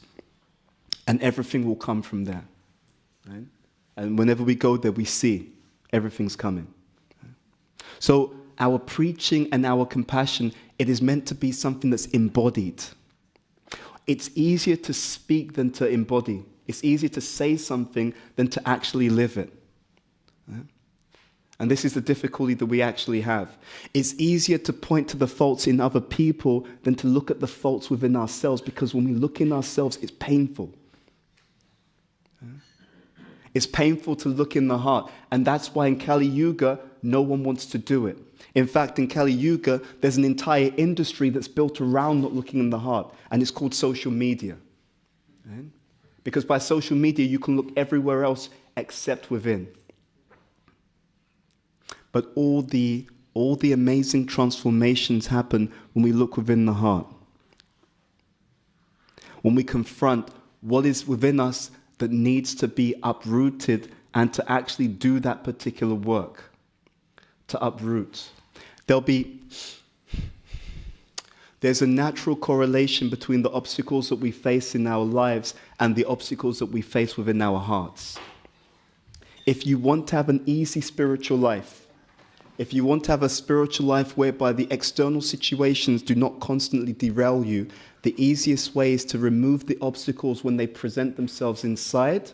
S1: and everything will come from there. Right? And whenever we go there, we see everything's coming. So our preaching and our compassion, it is meant to be something that's embodied. It's easier to speak than to embody. It's easier to say something than to actually live it. Right? And this is the difficulty that we actually have. It's easier to point to the faults in other people than to look at the faults within ourselves, because when we look in ourselves, it's painful. It's painful to look in the heart. And that's why in Kali Yuga, no one wants to do it. In fact, in Kali Yuga, there's an entire industry that's built around not looking in the heart. And it's called social media. Right? Because by social media, you can look everywhere else except within. But all the amazing transformations happen when we look within the heart. When we confront what is within us that needs to be uprooted, and to actually do that particular work, to uproot. There's a natural correlation between the obstacles that we face in our lives and the obstacles that we face within our hearts. If you want to have an easy spiritual life, if you want to have a spiritual life whereby the external situations do not constantly derail you, the easiest way is to remove the obstacles when they present themselves inside.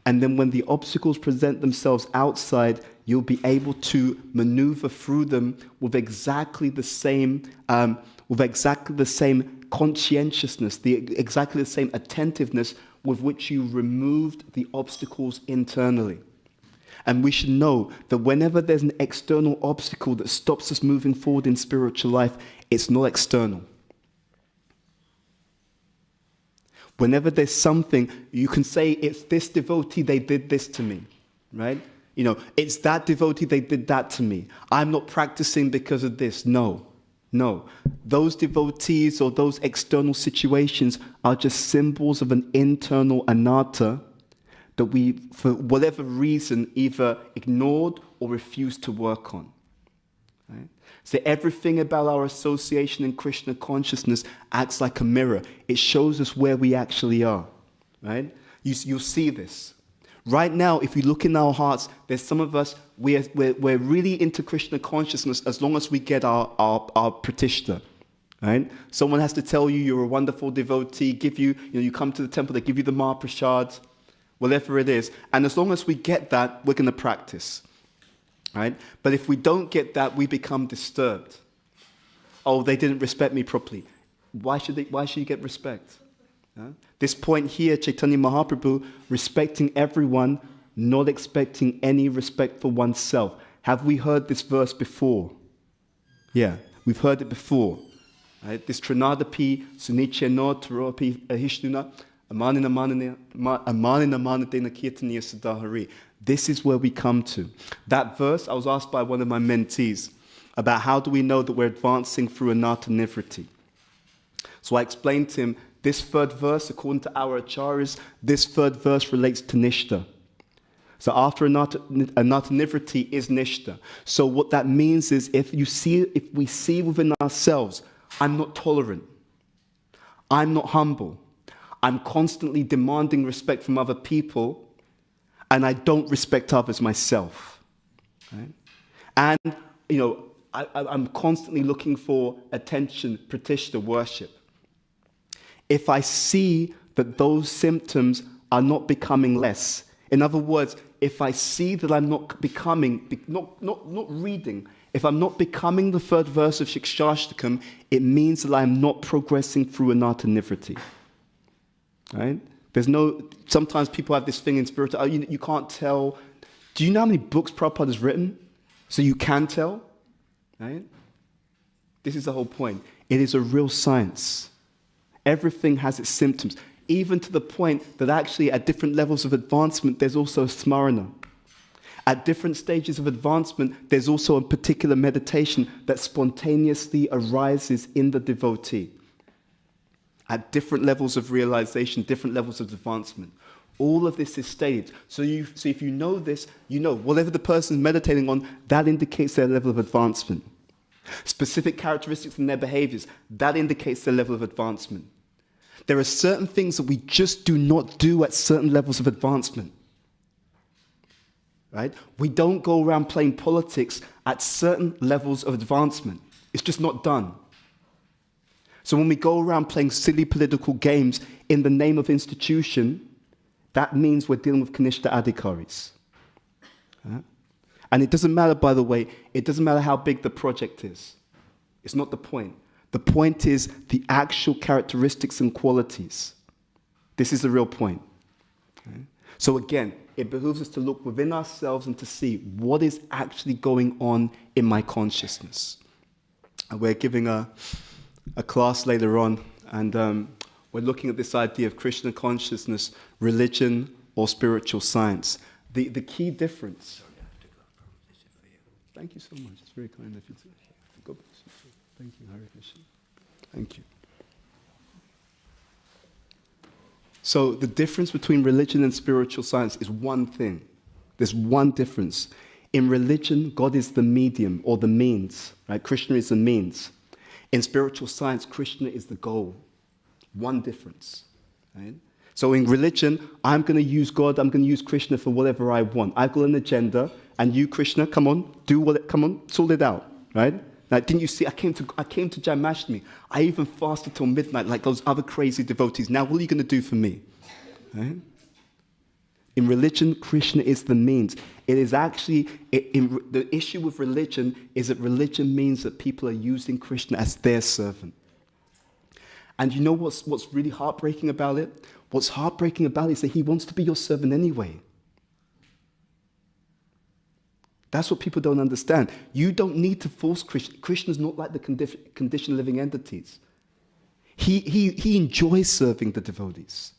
S1: And then when the obstacles present themselves outside, you'll be able to maneuver through them with exactly the same conscientiousness, exactly the same attentiveness with which you removed the obstacles internally. And we should know that whenever there's an external obstacle that stops us moving forward in spiritual life, it's not external. Whenever there's something, you can say, it's this devotee, they did this to me, right? You know, it's that devotee, they did that to me. I'm not practicing because of this. No. Those devotees or those external situations are just symbols of an internal anatta that we, for whatever reason, either ignored or refused to work on. Right? So everything about our association in Krishna consciousness acts like a mirror. It shows us where we actually are. Right? You'll see this. Right now, if we look in our hearts, there's some of us, we're really into Krishna consciousness as long as we get our pratishta. Right? Someone has to tell you you're a wonderful devotee, give you, you come to the temple, they give you the Mahaprasad, whatever it is. And as long as we get that, we're going to practice. Right? But if we don't get that, we become disturbed. Oh, they didn't respect me properly. Why should you get respect? This point here, Chaitanya Mahaprabhu, respecting everyone, not expecting any respect for oneself. Have we heard this verse before? Yeah, we've heard it before. Right? This Trinadapi, Sunicheno, Taropi, Ahishnuna, Amanina Manatena Kirtaniya Sadahari. This is where we come to. That verse, I was asked by one of my mentees about how do we know that we're advancing through Anatta Nivriti. So I explained to him, this third verse, according to our acharyas, this third verse relates to Nishta. So after Anatta Nivriti is Nishta. So what that means is if we see within ourselves, I'm not tolerant, I'm not humble, I'm constantly demanding respect from other people, and I don't respect others myself. Right? And, I'm constantly looking for attention, pratishta, worship. If I see that those symptoms are not becoming less, in other words, if I see that I'm not becoming, not reading, if I'm not becoming the third verse of Shikshashtakam, it means that I'm not progressing through Anatta Nivriti. Right? Sometimes people have this thing in spirit, you can't tell. Do you know how many books Prabhupada has written? So you can tell? Right? This is the whole point. It is a real science. Everything has its symptoms, even to the point that actually at different levels of advancement, there's also smarana. At different stages of advancement, there's also a particular meditation that spontaneously arises in the devotee. At different levels of realization, different levels of advancement. All of this is staged. So if you know this, you know whatever the person is meditating on, that indicates their level of advancement. Specific characteristics in their behaviors, that indicates their level of advancement. There are certain things that we just do not do at certain levels of advancement. Right? We don't go around playing politics at certain levels of advancement. It's just not done. So when we go around playing silly political games in the name of institution, that means we're dealing with Kanishta Adhikaris. And it doesn't matter, by the way, it doesn't matter how big the project is. It's not the point. The point is the actual characteristics and qualities. This is the real point. So again, it behooves us to look within ourselves and to see what is actually going on in my consciousness. And we're giving a class later on, and we're looking at this idea of Krishna consciousness, religion, or spiritual science. The key difference. Thank you so much. It's very kind of you to go. Thank you, Hare Krishna. Thank you. So the difference between religion and spiritual science is one thing. There's one difference. In religion, God is the medium or the means. Right? Krishna is the means. In spiritual science, Krishna is the goal. One difference. Right? So in religion, I'm going to use God, I'm going to use Krishna for whatever I want. I've got an agenda, and you, Krishna, come on, sort it out. Right? Now, didn't you see, I came to Janmashtami. I even fasted till midnight like those other crazy devotees. Now, what are you going to do for me? Right? In religion, Krishna is the means. It is actually, the issue with religion is that religion means that people are using Krishna as their servant. And you know what's really heartbreaking about it? What's heartbreaking about it is that he wants to be your servant anyway. That's what people don't understand. You don't need to force Krishna. Krishna's not like the conditioned living entities. He enjoys serving the devotees.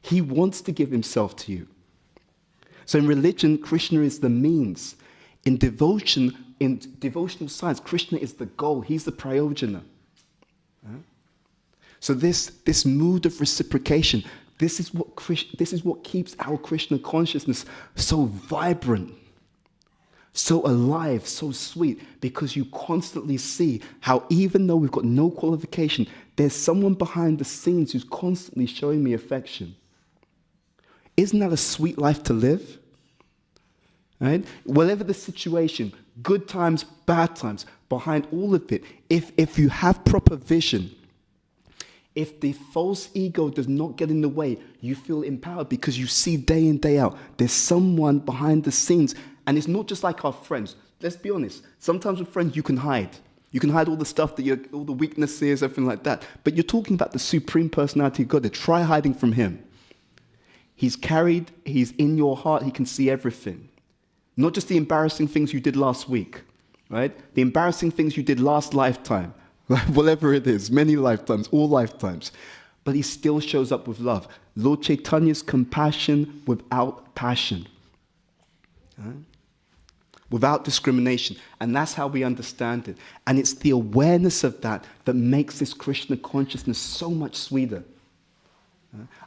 S1: He wants to give himself to you. So in religion, Krishna is the means. In devotion, in devotional science, Krishna is the goal. He's the prayojana. So this mood of reciprocation, this is what keeps our Krishna consciousness so vibrant, so alive, so sweet, because you constantly see how even though we've got no qualification, there's someone behind the scenes who's constantly showing me affection. Isn't that a sweet life to live? Right? Whatever the situation, good times, bad times, behind all of it, if you have proper vision, if the false ego does not get in the way, you feel empowered because you see day in, day out, there's someone behind the scenes. And it's not just like our friends. Let's be honest. Sometimes with friends, you can hide. You can hide all the stuff, all the weaknesses, everything like that. But you're talking about the supreme personality of God. Try hiding from him. He's in your heart. He can see everything. Not just the embarrassing things you did last week, right? The embarrassing things you did last lifetime, whatever it is, many lifetimes, all lifetimes. But he still shows up with love. Lord Chaitanya's compassion without passion. Right? Without discrimination. And that's how we understand it. And it's the awareness of that that makes this Krishna consciousness so much sweeter.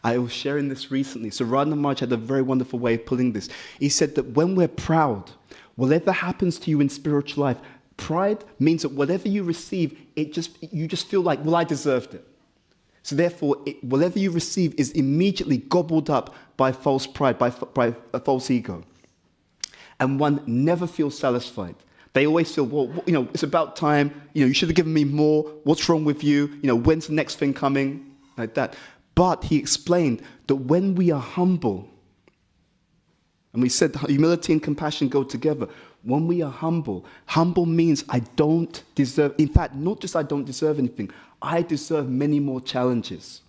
S1: I was sharing this recently. So Radha Maharaj had a very wonderful way of putting this. He said that when we're proud, whatever happens to you in spiritual life, pride means that whatever you receive, you just feel like, well, I deserved it. So therefore, whatever you receive is immediately gobbled up by false pride, by a false ego. And one never feels satisfied. They always feel, well, it's about time. You should have given me more. What's wrong with you? When's the next thing coming? Like that. But he explained that when we are humble, and we said humility and compassion go together. When we are humble means I don't deserve, in fact, not just I don't deserve anything, I deserve many more challenges.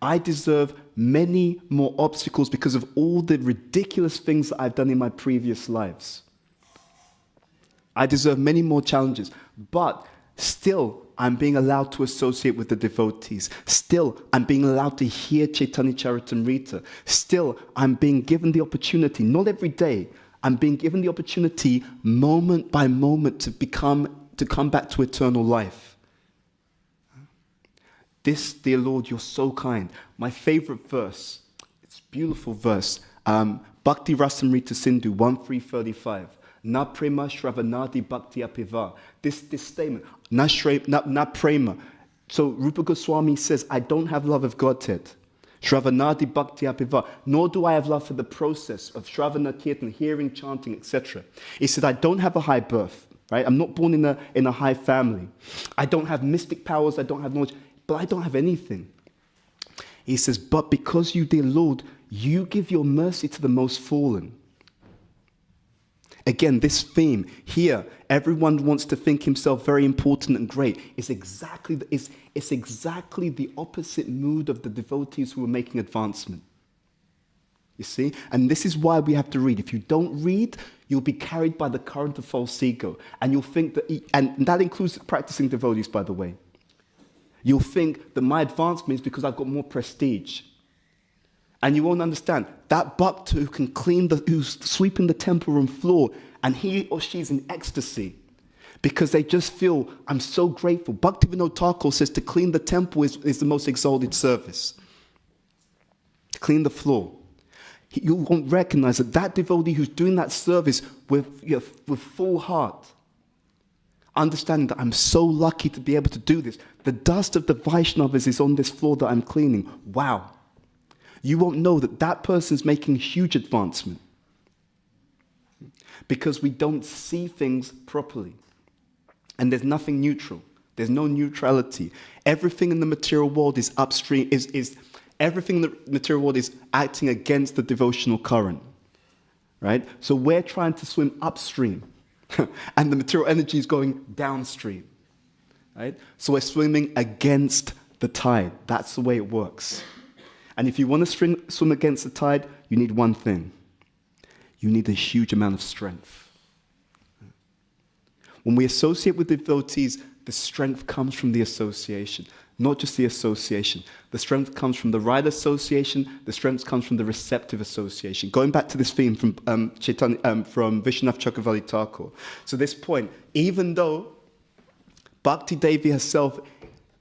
S1: I deserve many more obstacles because of all the ridiculous things that I've done in my previous lives. I deserve many more challenges, but still I'm being allowed to associate with the devotees. Still, I'm being allowed to hear Chaitanya Charitamrita. Still, I'm being given the opportunity, not every day, I'm being given the opportunity moment by moment to come back to eternal life. This, dear Lord, you're so kind. My favorite verse, it's a beautiful verse, Bhakti Rasamrita Sindhu 1.3.35. Na prema shravanadi bhakti apiva. This statement, na prema. So Rupa Goswami says, I don't have love of Godhead. Shravanadi bhakti apiva. Nor do I have love for the process of Shravana Kirtan, hearing, chanting, etc. He said, I don't have a high birth, right? I'm not born in a high family. I don't have mystic powers, I don't have knowledge, but I don't have anything. He says, but because you, dear Lord, you give your mercy to the most fallen. Again, this theme here, everyone wants to think himself very important and great. It's exactly the opposite mood of the devotees who are making advancement. You see? And this is why we have to read. If you don't read, you'll be carried by the current of false ego. And you'll think that, and that includes practicing devotees, by the way. You'll think that my advancement is because I've got more prestige. And you won't understand. That bhakta who's sweeping the temple room floor, and he or she's in ecstasy because they just feel, I'm so grateful. Bhaktivedanta Thakur says to clean the temple is the most exalted service. To clean the floor. You won't recognize that devotee who's doing that service with full heart, understanding that I'm so lucky to be able to do this. The dust of the Vaishnavas is on this floor that I'm cleaning. Wow. You won't know that person's making huge advancement because we don't see things properly. And there's nothing neutral. There's no neutrality. Everything in the material world is upstream, everything in the material world is acting against the devotional current. Right? So we're trying to swim upstream and the material energy is going downstream. Right? So we're swimming against the tide. That's the way it works. And if you want to swim against the tide, you need one thing. You need a huge amount of strength. When we associate with devotees, the strength comes from the association, not just the association. The strength comes from the right association. The strength comes from the receptive association. Going back to this theme from Vishwanath Chakravarti Thakur. So this point, even though Bhakti Devi herself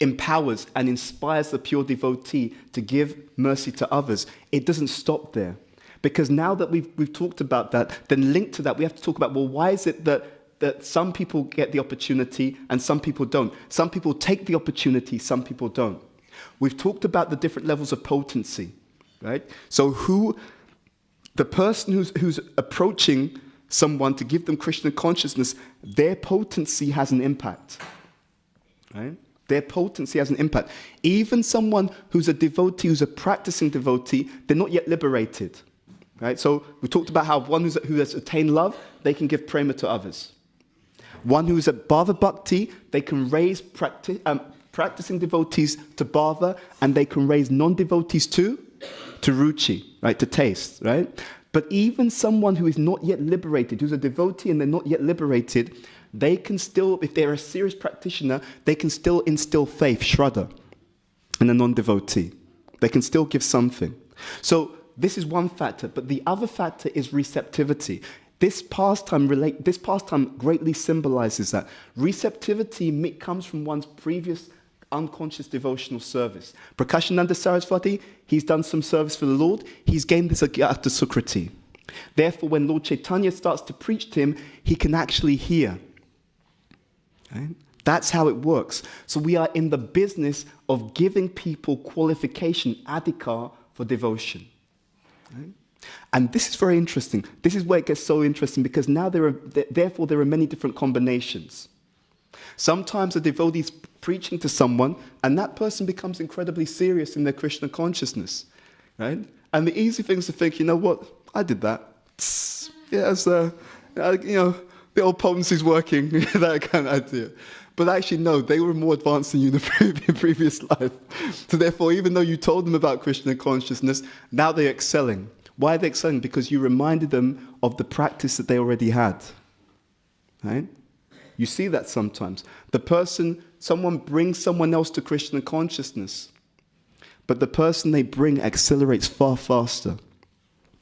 S1: empowers and inspires the pure devotee to give mercy to others, it doesn't stop there. Because now that we've talked about that, then linked to that, we have to talk about, well, why is it that some people get the opportunity and some people don't? Some people take the opportunity, some people don't. We've talked about the different levels of potency. right? So the person who's approaching someone to give them Krishna consciousness, their potency has an impact, right? Their potency has an impact. Even someone who's a devotee, who's a practicing devotee, they're not yet liberated, right? So we talked about how one who has attained love, they can give prema to others. One who's at Bhava Bhakti, they can raise practicing devotees to Bhava, and they can raise non-devotees to Ruchi, right? To taste, right? But even someone who is not yet liberated, who's a devotee and they're not yet liberated, they can still, if they're a serious practitioner, they can still instill faith, Shraddha, in a non-devotee. They can still give something. So this is one factor, but the other factor is receptivity. This pastime greatly symbolizes that. Receptivity comes from one's previous unconscious devotional service. Prakashananda Saraswati, he's done some service for the Lord. He's gained this Agyata Sukriti. Therefore, when Lord Chaitanya starts to preach to him, he can actually hear. Right? That's how it works. So we are in the business of giving people qualification, adhikar, for devotion. Right? And this is very interesting. This is where it gets so interesting, because now there are many different combinations. Sometimes a devotee is preaching to someone, and that person becomes incredibly serious in their Krishna consciousness, right? And the easy thing is to think, you know what, I did that. Yeah, the old potency's working, that kind of idea. But actually, no, they were more advanced than you in the previous life. So therefore, even though you told them about Krishna consciousness, now they're excelling. Why are they excelling? Because you reminded them of the practice that they already had, right? You see that sometimes. Someone brings someone else to Krishna consciousness, but the person they bring accelerates far faster.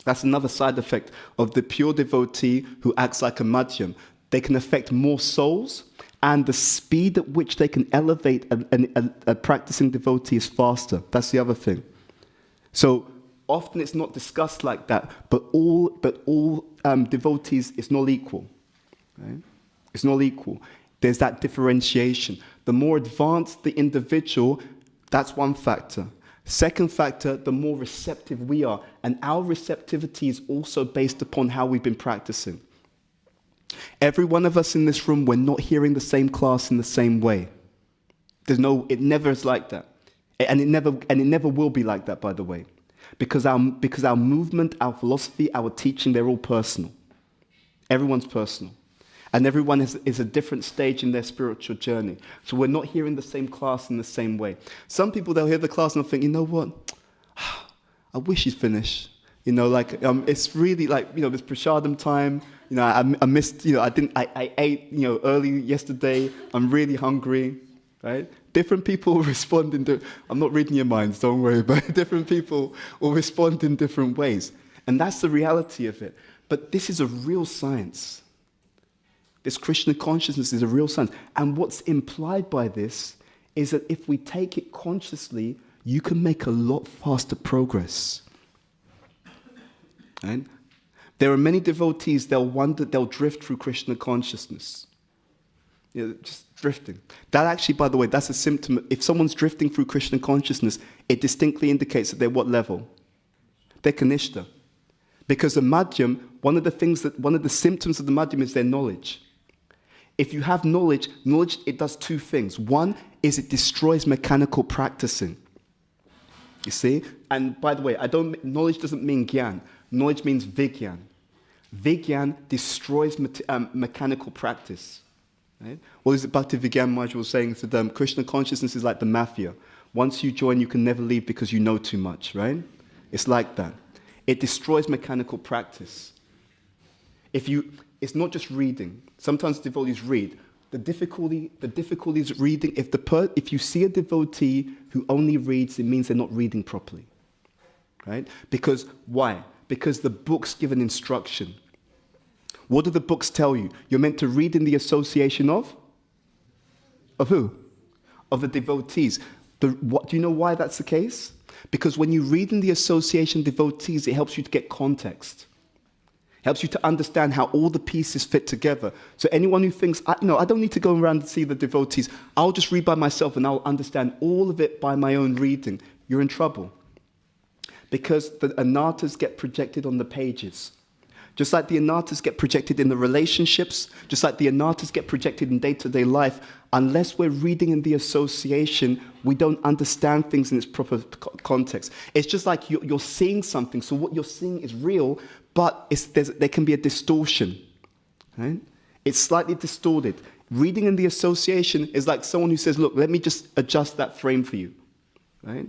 S1: That's another side effect of the pure devotee who acts like a madhyam. They can affect more souls, and the speed at which they can elevate a practicing devotee is faster. That's the other thing. So often it's not discussed like that, but all devotees, it's not equal, right? It's not equal. There's that differentiation. The more advanced the individual, that's one factor. Second factor, the more receptive we are. And our receptivity is also based upon how we've been practicing. Every one of us in this room, we're not hearing the same class in the same way. It never is like that. And it never will be like that, by the way. Because our movement, our philosophy, our teaching, they're all personal. Everyone's personal. And everyone is a different stage in their spiritual journey. So we're not hearing the same class in the same way. Some people, they'll hear the class and they'll think, you know what? I wish he's finished. It's really like, this prasadam time. I missed, I ate, early yesterday. I'm really hungry, right? Different people will respond I'm not reading your minds, don't worry, but different people will respond in different ways. And that's the reality of it. But this is a real science. This Krishna consciousness is a real science. And what's implied by this is that if we take it consciously, you can make a lot faster progress. Right? There are many devotees, they'll drift through Krishna consciousness. Just drifting. That actually, by the way, that's a symptom. If someone's drifting through Krishna consciousness, it distinctly indicates that they're what level? They're Kanishta. Because the madhyam, one of the symptoms of the madhyam is their knowledge. If you have knowledge, it does two things. One is it destroys mechanical practicing. You see? And by the way, knowledge doesn't mean gyan. Knowledge means vigyan. Vigyan destroys mechanical practice. Right? What is it Bhaktivedanta Maharaj was saying to them? Krishna consciousness is like the mafia. Once you join, you can never leave because you know too much, right? It's like that. It destroys mechanical practice. It's not just reading. Sometimes devotees read. The difficulty is reading. If you see a devotee who only reads, it means they're not reading properly. Right? Because why? Because the books give an instruction. What do the books tell you? You're meant to read in the association of? Of who? Of the devotees. Do you know why that's the case? Because when you read in the association of devotees, it helps you to get context. Helps you to understand how all the pieces fit together. So anyone who thinks, I don't need to go around and see the devotees, I'll just read by myself and I'll understand all of it by my own reading, you're in trouble. Because the anatas get projected on the pages. Just like the anatas get projected in the relationships, just like the anatas get projected in day-to-day life, unless we're reading in the association, we don't understand things in its proper context. It's just like you're seeing something, so what you're seeing is real, but there can be a distortion. Right? It's slightly distorted. Reading in the association is like someone who says, look, let me just adjust that frame for you. Right?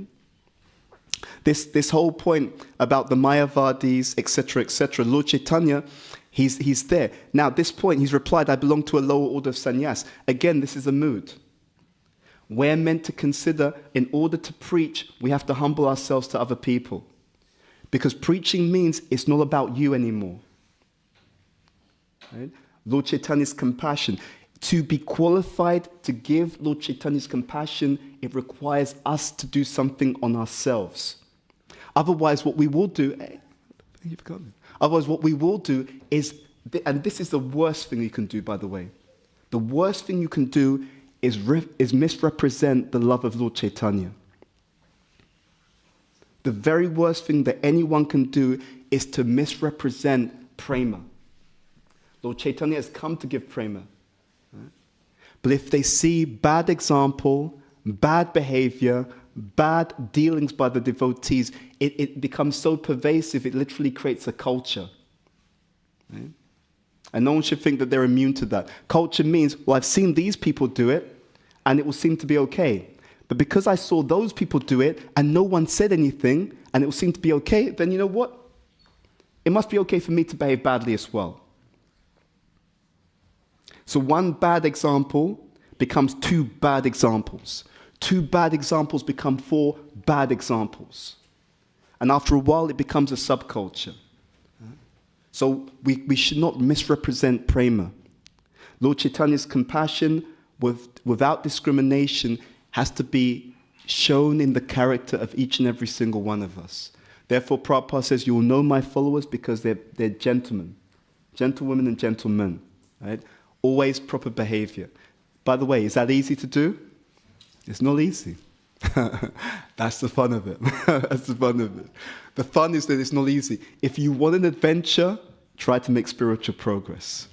S1: This whole point about the Mayavadis, etc., Lord Chaitanya, he's there. Now, at this point, he's replied, I belong to a lower order of sannyas. Again, this is a mood. We're meant to consider, in order to preach, we have to humble ourselves to other people. Because preaching means it's not about you anymore. Right? Lord Chaitanya's compassion. To be qualified to give Lord Chaitanya's compassion, it requires us to do something on ourselves. Otherwise, what we will do, is, and this is the worst thing you can do, by the way. The worst thing you can do is misrepresent the love of Lord Chaitanya. The very worst thing that anyone can do is to misrepresent prema. Lord Chaitanya has come to give prema. Right? But if they see bad example, bad behavior, bad dealings by the devotees, it becomes so pervasive, it literally creates a culture. Right? And no one should think that they're immune to that. Culture means, well, I've seen these people do it, and it will seem to be okay. But because I saw those people do it, and no one said anything, and it will seem to be okay, then you know what? It must be okay for me to behave badly as well. So one bad example becomes two bad examples. Two bad examples become four bad examples. And after a while, it becomes a subculture. So we should not misrepresent prema. Lord Chaitanya's compassion without discrimination has to be shown in the character of each and every single one of us. Therefore, Prabhupada says, you will know my followers because they're gentlemen. Gentlewomen and gentlemen. Right? Always proper behavior. By the way, is that easy to do? It's not easy. That's the fun of it. That's the fun of it. The fun is that it's not easy. If you want an adventure, try to make spiritual progress.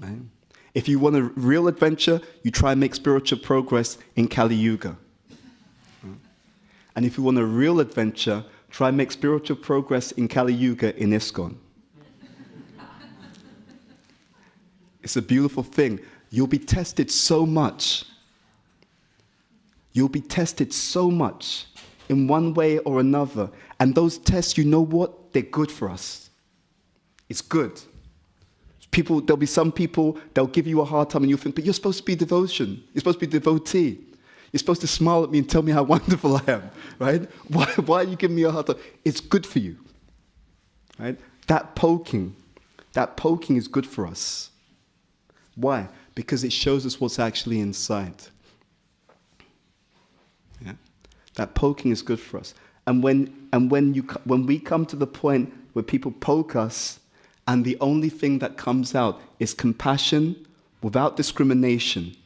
S1: Right? If you want a real adventure, you try and make spiritual progress in Kali Yuga. Right? And if you want a real adventure, try and make spiritual progress in Kali Yuga in ISKCON. It's a beautiful thing. You'll be tested so much. You'll be tested so much in one way or another. And those tests, you know what? They're good for us. It's good. There'll be some people, they'll give you a hard time and you'll think, but you're supposed to be devotion. You're supposed to be devotee. You're supposed to smile at me and tell me how wonderful I am, right? Why are you giving me a hard time? It's good for you, right? That poking is good for us. Why? Because it shows us what's actually inside. Yeah? That poking is good for us. And when we come to the point where people poke us, and the only thing that comes out is compassion without discrimination,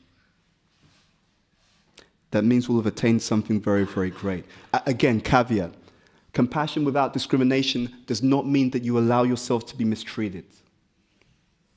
S1: that means we'll have attained something very, very great. Again, caveat. Compassion without discrimination does not mean that you allow yourself to be mistreated.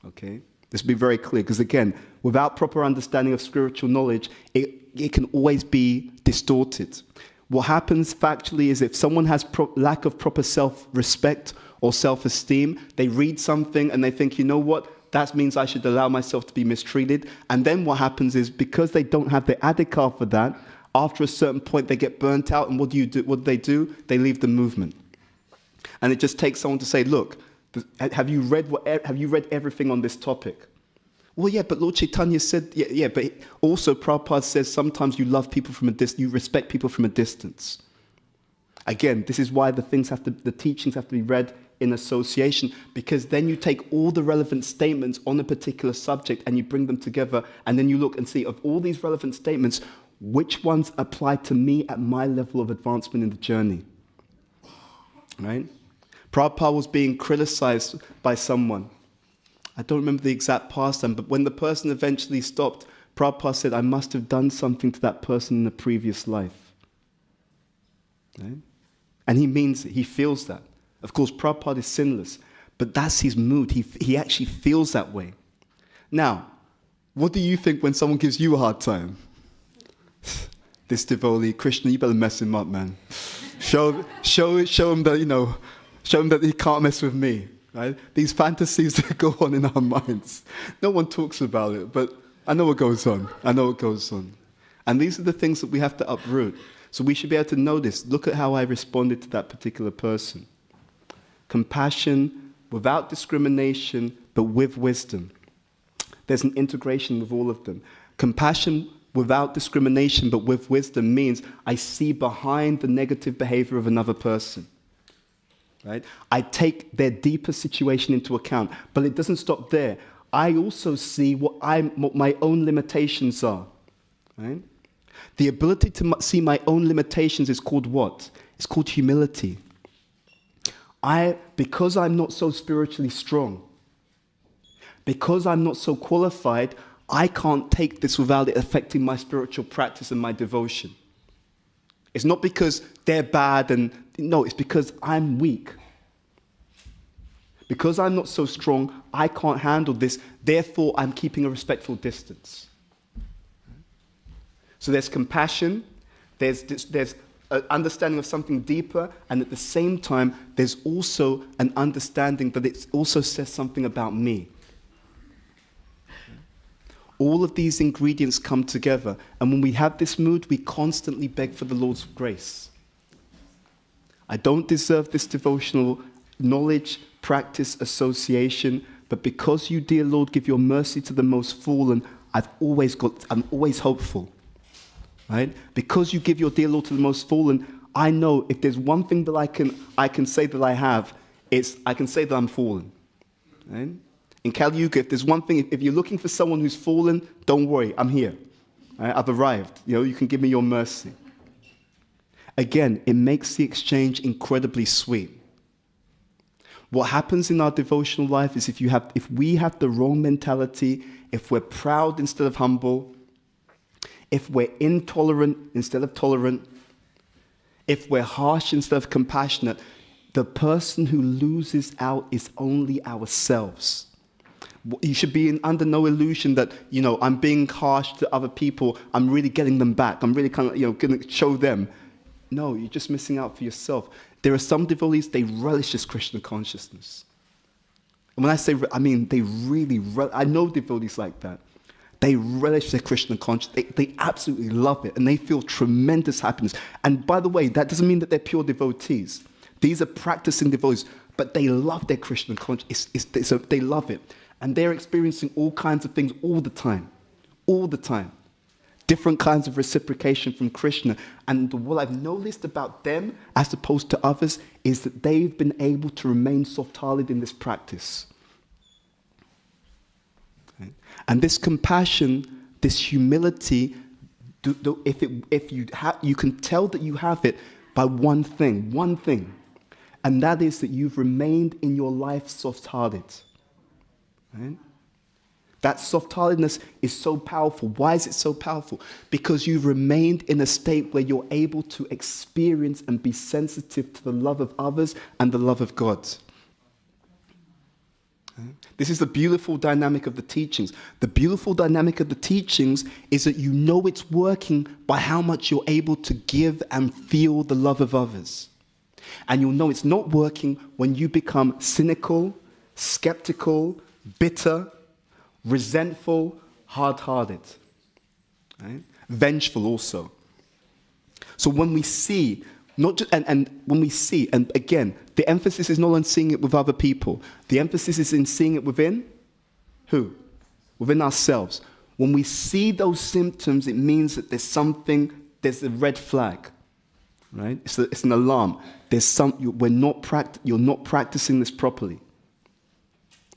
S1: Okay? This will be very clear, because again, without proper understanding of spiritual knowledge, it can always be distorted. What happens factually is if someone has lack of proper self-respect or self-esteem, they read something and they think, you know what, that means I should allow myself to be mistreated. And then what happens is, because they don't have the adhikar for that, after a certain point they get burnt out, and what do? What do? They leave the movement. And it just takes someone to say, look, have you read everything on this topic? Well, yeah, but Lord Chaitanya said, yeah, but also Prabhupada says sometimes you love people from a distance, you respect people from a distance. Again, this is why the teachings have to be read in association, because then you take all the relevant statements on a particular subject and you bring them together, and then you look and see, of all these relevant statements, which ones apply to me at my level of advancement in the journey. Right? Prabhupada was being criticized by someone. I don't remember the exact pastime, but when the person eventually stopped, Prabhupada said, I must have done something to that person in a previous life. Right? And he means it. He feels that. Of course, Prabhupada is sinless, but that's his mood. He actually feels that way. Now, what do you think when someone gives you a hard time? This devotee, Krishna, you better mess him up, man. Show him that, show him that he can't mess with me. Right? These fantasies that go on in our minds. No one talks about it, but I know what goes on. And these are the things that we have to uproot. So we should be able to know this. Look at how I responded to that particular person. Compassion without discrimination, but with wisdom. There's an integration with all of them. Compassion without discrimination, but with wisdom means I see behind the negative behavior of another person. Right? I take their deeper situation into account, but it doesn't stop there. I also see what my own limitations are. Right? The ability to see my own limitations is called what? It's called humility. Because I'm not so spiritually strong, because I'm not so qualified, I can't take this without it affecting my spiritual practice and my devotion. It's not because they're bad no, it's because I'm weak. Because I'm not so strong, I can't handle this, therefore I'm keeping a respectful distance. So there's compassion, there's an understanding of something deeper, and at the same time, there's also an understanding that it also says something about me. All of these ingredients come together, and when we have this mood, we constantly beg for the Lord's grace. I don't deserve this devotional knowledge, practice, association, but because you, dear Lord, give your mercy to the most fallen, I'm always hopeful. Right? Because you give your dear Lord to the most fallen, I know if there's one thing that I can say that I have, I can say that I'm fallen. Right? In Kali Yuga, if there's one thing, if you're looking for someone who's fallen, don't worry, I'm here. Right? I've arrived. You can give me your mercy. Again, it makes the exchange incredibly sweet. What happens in our devotional life is if we have the wrong mentality, if we're proud instead of humble, if we're intolerant instead of tolerant, if we're harsh instead of compassionate, the person who loses out is only ourselves. You should be under no illusion that, I'm being harsh to other people, I'm really getting them back, I'm really going to show them. No, you're just missing out for yourself. There are some devotees, they relish this Krishna consciousness. And when I say, I mean, they really, I know devotees like that. They relish their Krishna consciousness. They absolutely love it, and they feel tremendous happiness. And by the way, that doesn't mean that they're pure devotees. These are practicing devotees, but they love their Krishna consciousness. They love it. And they're experiencing all kinds of things all the time. All the time. Different kinds of reciprocation from Krishna. And what I've noticed about them, as opposed to others, is that they've been able to remain soft-hearted in this practice. And this compassion, this humility, you can tell that you have it by one thing, and that is that you've remained in your life soft-hearted. Right? That soft-heartedness is so powerful. Why is it so powerful? Because you've remained in a state where you're able to experience and be sensitive to the love of others and the love of God. This is the beautiful dynamic of the teachings. The beautiful dynamic of the teachings is that you know it's working by how much you're able to give and feel the love of others. And you'll know it's not working when you become cynical, skeptical, bitter, resentful, hard-hearted, right? Vengeful also. So when we see, and again, the emphasis is not on seeing it with other people. The emphasis is in seeing it within who? Within ourselves. When we see those symptoms, it means that there's a red flag, right? It's an alarm. You're not practicing this properly,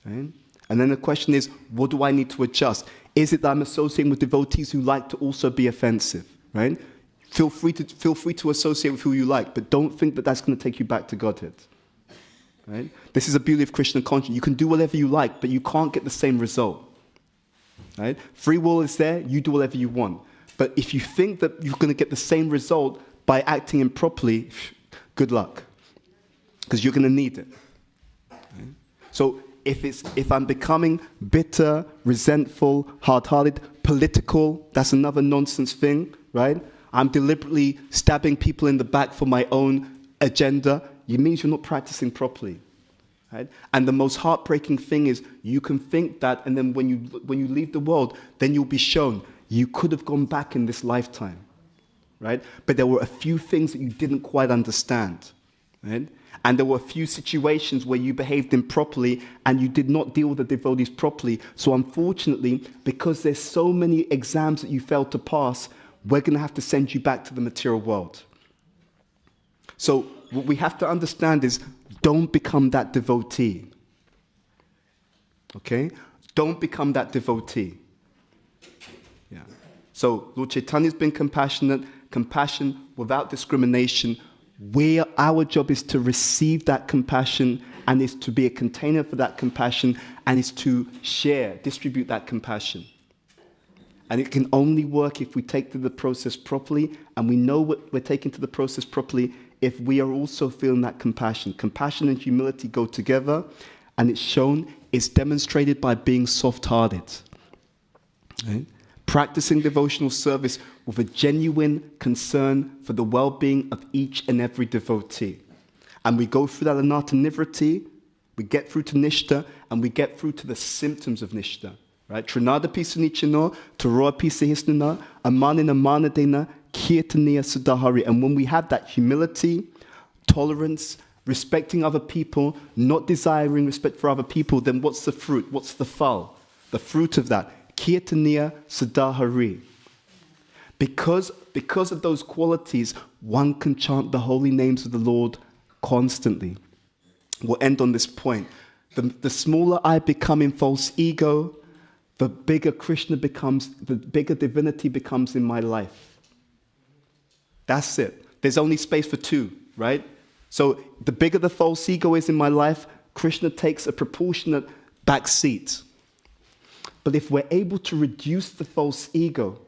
S1: right? And then the question is, what do I need to adjust? Is it that I'm associating with devotees who like to also be offensive, right? Feel free to associate with who you like, but don't think that that's going to take you back to Godhead. Right? This is the beauty of Krishna consciousness. You can do whatever you like, but you can't get the same result. Right? Free will is there, you do whatever you want. But if you think that you're going to get the same result by acting improperly, good luck, because you're going to need it. Okay? So if I'm becoming bitter, resentful, hard-hearted, political, that's another nonsense thing, right? I'm deliberately stabbing people in the back for my own agenda. It means you're not practicing properly. Right? And the most heartbreaking thing is you can think that, and then when you leave the world, then you'll be shown you could have gone back in this lifetime, right? But there were a few things that you didn't quite understand, right? And there were a few situations where you behaved improperly and you did not deal with the devotees properly. So unfortunately, because there's so many exams that you failed to pass, we're going to have to send you back to the material world. So what we have to understand is, don't become that devotee. Okay? Don't become that devotee. Yeah. So Lord Chaitanya's been compassionate, compassion without discrimination. Our job is to receive that compassion, and is to be a container for that compassion, and is to share, distribute that compassion. And it can only work if we take to the process properly, and we know what we're taking to the process properly if we are also feeling that compassion. Compassion and humility go together, and it's demonstrated by being soft-hearted. Right? Practicing devotional service with a genuine concern for the well-being of each and every devotee. And we go through that anartha nivriti, we get through to nishta, and we get through to the symptoms of nishta. Right? Trinada pisa nichino, taroa pisa hisnana, amanina manadena, kirtaniya sudahari. And when we have that humility, tolerance, respecting other people, not desiring respect for other people, then what's the fruit? What's the phal? The fruit of that. Kirtaniya sudahari. Because of those qualities, one can chant the holy names of the Lord constantly. We'll end on this point. The smaller I become in false ego, the bigger Krishna becomes, the bigger divinity becomes in my life. That's it. There's only space for two, right? So the bigger the false ego is in my life, Krishna takes a proportionate back seat. But if we're able to reduce the false ego,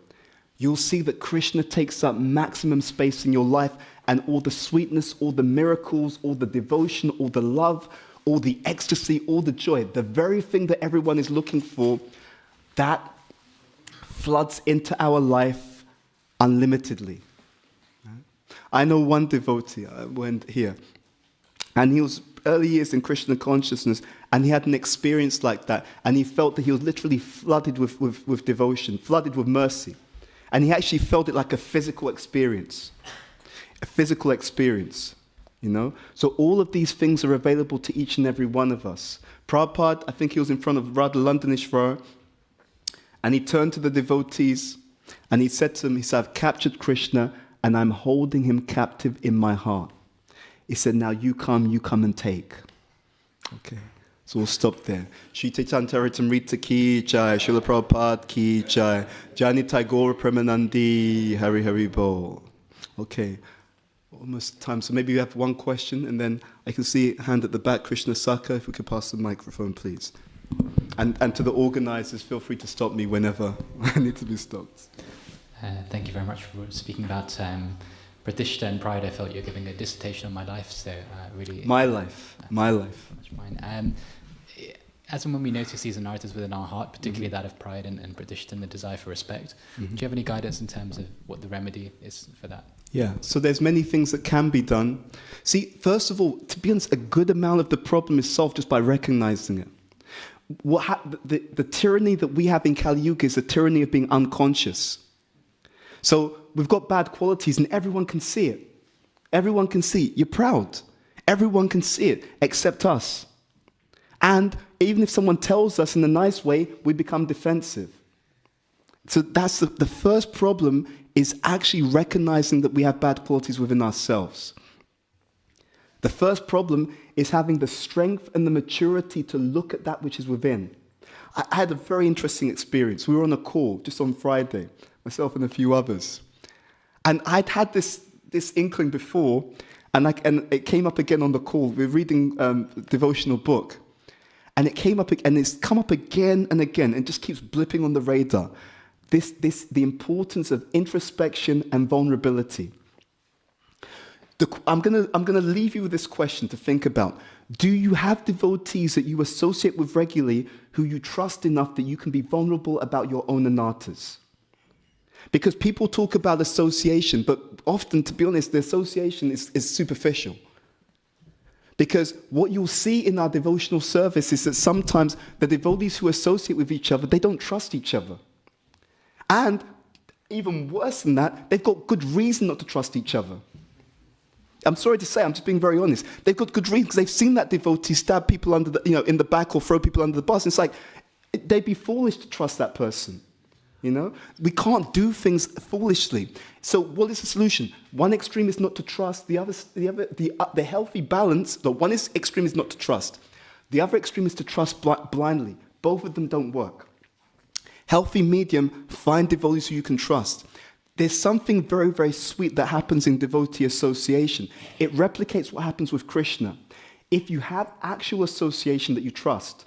S1: you'll see that Krishna takes up maximum space in your life, and all the sweetness, all the miracles, all the devotion, all the love, all the ecstasy, all the joy, the very thing that everyone is looking for, that floods into our life unlimitedly. I know one devotee, I went here, and he was early years in Krishna consciousness, and he had an experience like that, and he felt that he was literally flooded with devotion, flooded with mercy. And he actually felt it like a physical experience. A physical experience, you know? So all of these things are available to each and every one of us. Prabhupada, I think he was in front of Radha Londonishvara, and he turned to the devotees, and he said to them, he said, I've captured Krishna, and I'm holding him captive in my heart. He said, now you come and take. Okay, so we'll stop there. Shri Chaitanya Charitamrita ki jai, Srila Prabhupada ki jai, Janitai Gaura Premanandi, Hari Hari Bol. Okay, almost time. So maybe you have one question, and then I can see a hand at the back, Krishna Saka, if we could pass the microphone, please. And to the organizers, feel free to stop me whenever I need to be stopped.
S2: Thank you very much for speaking about Pratishta and pride. I felt you're giving a dissertation on my life, so really... My life. Mine. As and when we notice these anarthas within our heart, particularly that of pride and Pratishta and the desire for respect, do you have any guidance in terms of what the remedy is for that?
S1: Yeah, so there's many things that can be done. See, first of all, to be honest, a good amount of the problem is solved just by recognizing it. The tyranny that we have in Kali Yuga is the tyranny of being unconscious. So we've got bad qualities and everyone can see it. Everyone can see it. You're proud. Everyone can see it except us. And even if someone tells us in a nice way, we become defensive. So that's the first problem, is actually recognizing that we have bad qualities within ourselves. The first problem is having the strength and the maturity to look at that which is within. I had a very interesting experience. We were on a call just on Friday, myself and a few others. And I'd had this inkling before, and it came up again on the call. We were reading a devotional book, and it came up, and it's come up again and again, and just keeps blipping on the radar. The importance of introspection and vulnerability. I'm gonna leave you with this question to think about. Do you have devotees that you associate with regularly who you trust enough that you can be vulnerable about your own anartas? Because people talk about association, but often, to be honest, the association is superficial. Because what you'll see in our devotional service is that sometimes the devotees who associate with each other, they don't trust each other. And even worse than that, they've got good reason not to trust each other. I'm sorry to say, I'm just being very honest. They've got good reason because they've seen that devotee stab people under the, in the back or throw people under the bus. It's like, they'd be foolish to trust that person. We can't do things foolishly. So what is the solution? One extreme is not to trust. The healthy balance, the one extreme is not to trust. The other extreme is to trust blindly. Both of them don't work. Healthy medium, find devotees who you can trust. There's something very, very sweet that happens in devotee association. It replicates what happens with Krishna. If you have actual association that you trust,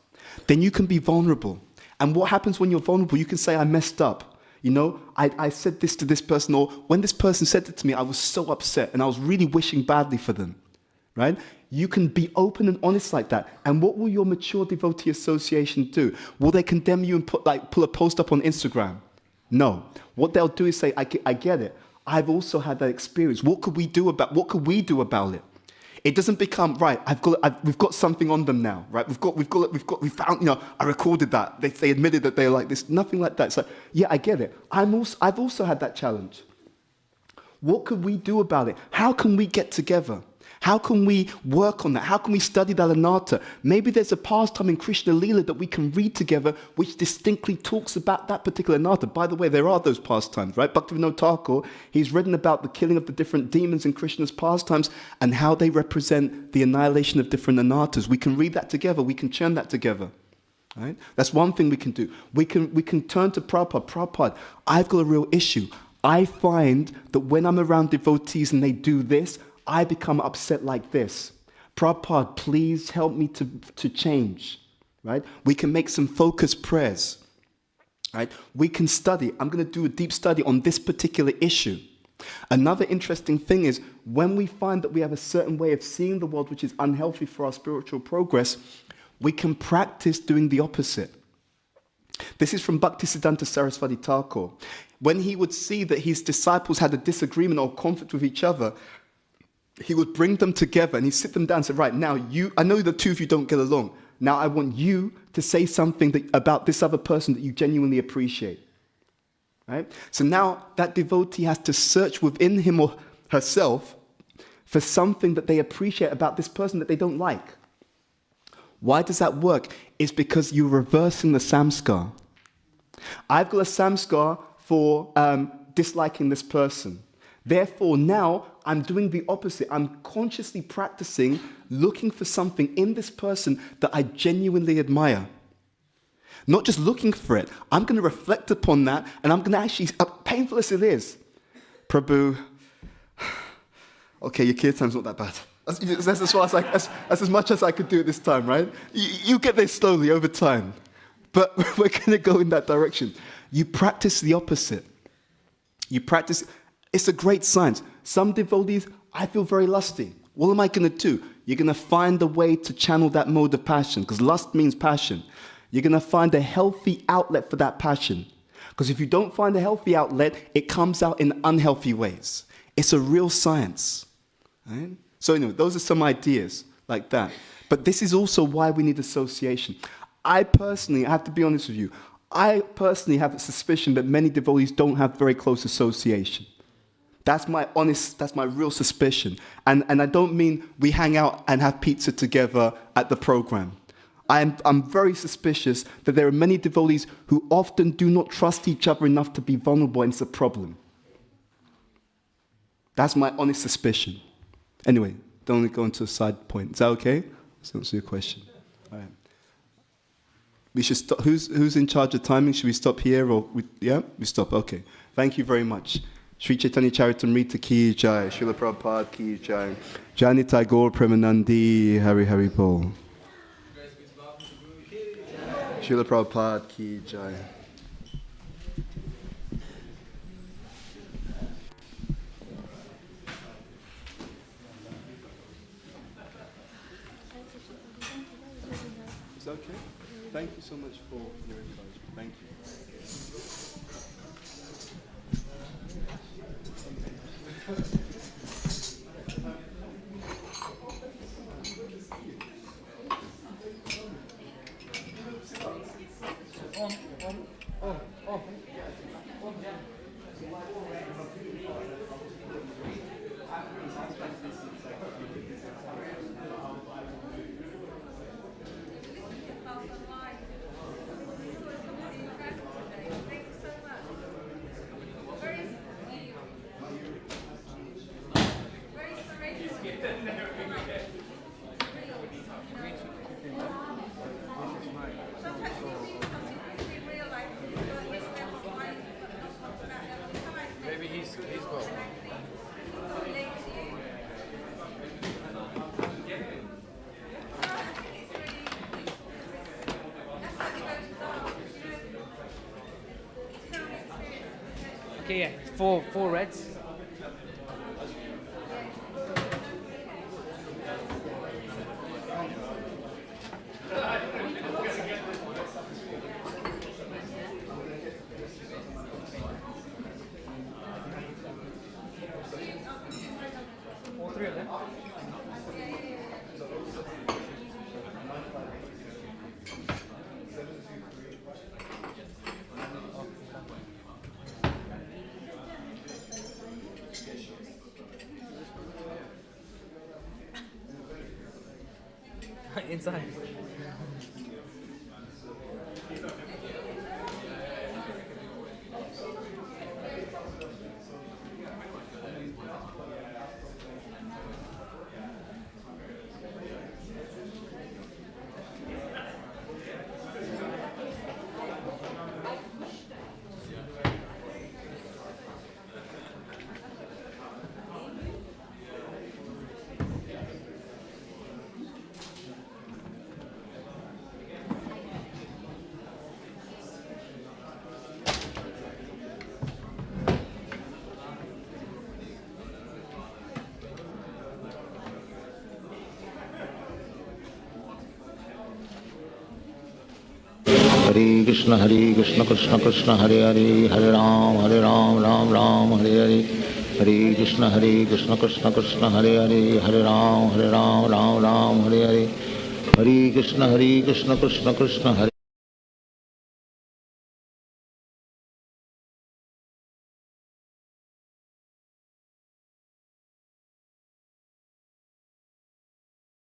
S1: then you can be vulnerable. And what happens when you're vulnerable? You can say, I messed up. I said this to this person, or when this person said it to me, I was so upset and I was really wishing badly for them, right? You can be open and honest like that. And what will your mature devotee association do? Will they condemn you and pull a post up on Instagram? No. What they'll do is say, I get it. I've also had that experience. What could we do about it? It doesn't become, right, we've got something on them now, right? We found, I recorded that. They admitted that they're like this. Nothing like that. It's like, yeah, I get it. I've also had that challenge. What could we do about it? How can we get together? How can we work on that? How can we study that anatta? Maybe there's a pastime in Krishna Lila that we can read together which distinctly talks about that particular anatta. By the way, there are those pastimes, right? Bhaktivedanta Thakur, he's written about the killing of the different demons in Krishna's pastimes and how they represent the annihilation of different anattas. We can read that together. We can churn that together. Right? That's one thing we can do. We can turn to Prabhupada. Prabhupada, I've got a real issue. I find that when I'm around devotees and they do this, I become upset like this. Prabhupada, please help me to change, right? We can make some focused prayers, right? We can study. I'm going to do a deep study on this particular issue. Another interesting thing is when we find that we have a certain way of seeing the world which is unhealthy for our spiritual progress, we can practice doing the opposite. This is from Bhaktisiddhanta Saraswati Thakur. When he would see that his disciples had a disagreement or conflict with each other, he would bring them together and he'd sit them down and say, right, now I know the two of you don't get along. Now I want you to say something about this other person that you genuinely appreciate. Right? So now that devotee has to search within him or herself for something that they appreciate about this person that they don't like. Why does that work? It's because you're reversing the samskar. I've got a samskar for disliking this person. Therefore, now I'm doing the opposite. I'm consciously practicing looking for something in this person that I genuinely admire. Not just looking for it. I'm going to reflect upon that, and I'm going to actually, painful as it is, Prabhu, okay, your kirtan's not that bad. That's as much as I could do at this time, right? You get there slowly over time. But we're going to go in that direction. You practice the opposite. It's a great science. Some devotees, I feel very lusty. What am I going to do? You're going to find a way to channel that mode of passion, because lust means passion. You're going to find a healthy outlet for that passion. Because if you don't find a healthy outlet, it comes out in unhealthy ways. It's a real science. Right? So anyway, those are some ideas like that. But this is also why we need association. I have to be honest with you, I personally have a suspicion that many devotees don't have very close association. That's my real suspicion. And I don't mean we hang out and have pizza together at the program. I'm very suspicious that there are many devotees who often do not trust each other enough to be vulnerable, and it's a problem. That's my honest suspicion. Anyway, don't go into a side point. Is that okay? Let's answer your question. All right. We should stop. Who's in charge of timing? Should we stop here or we stop? Okay. Thank you very much. Sri Chaitanya Charitamrita ki jai, Srila Prabhupada ki jai, Jani Tagore Premanandi, Hari Hari Bol. Srila Prabhupada ki jai. okay. Thank you so much for your encouragement. Thank you.
S3: Okay, yeah, four reds. All three of them. Inside.
S4: Hare Krishna Krishna Krishna Hare Hare Hare Ram Ram Ram Hare Hare Hare Krishna Krishna Krishna Hare Hare Hare Ram Ram Ram Hare Hare Hare Krishna Krishna Krishna Hare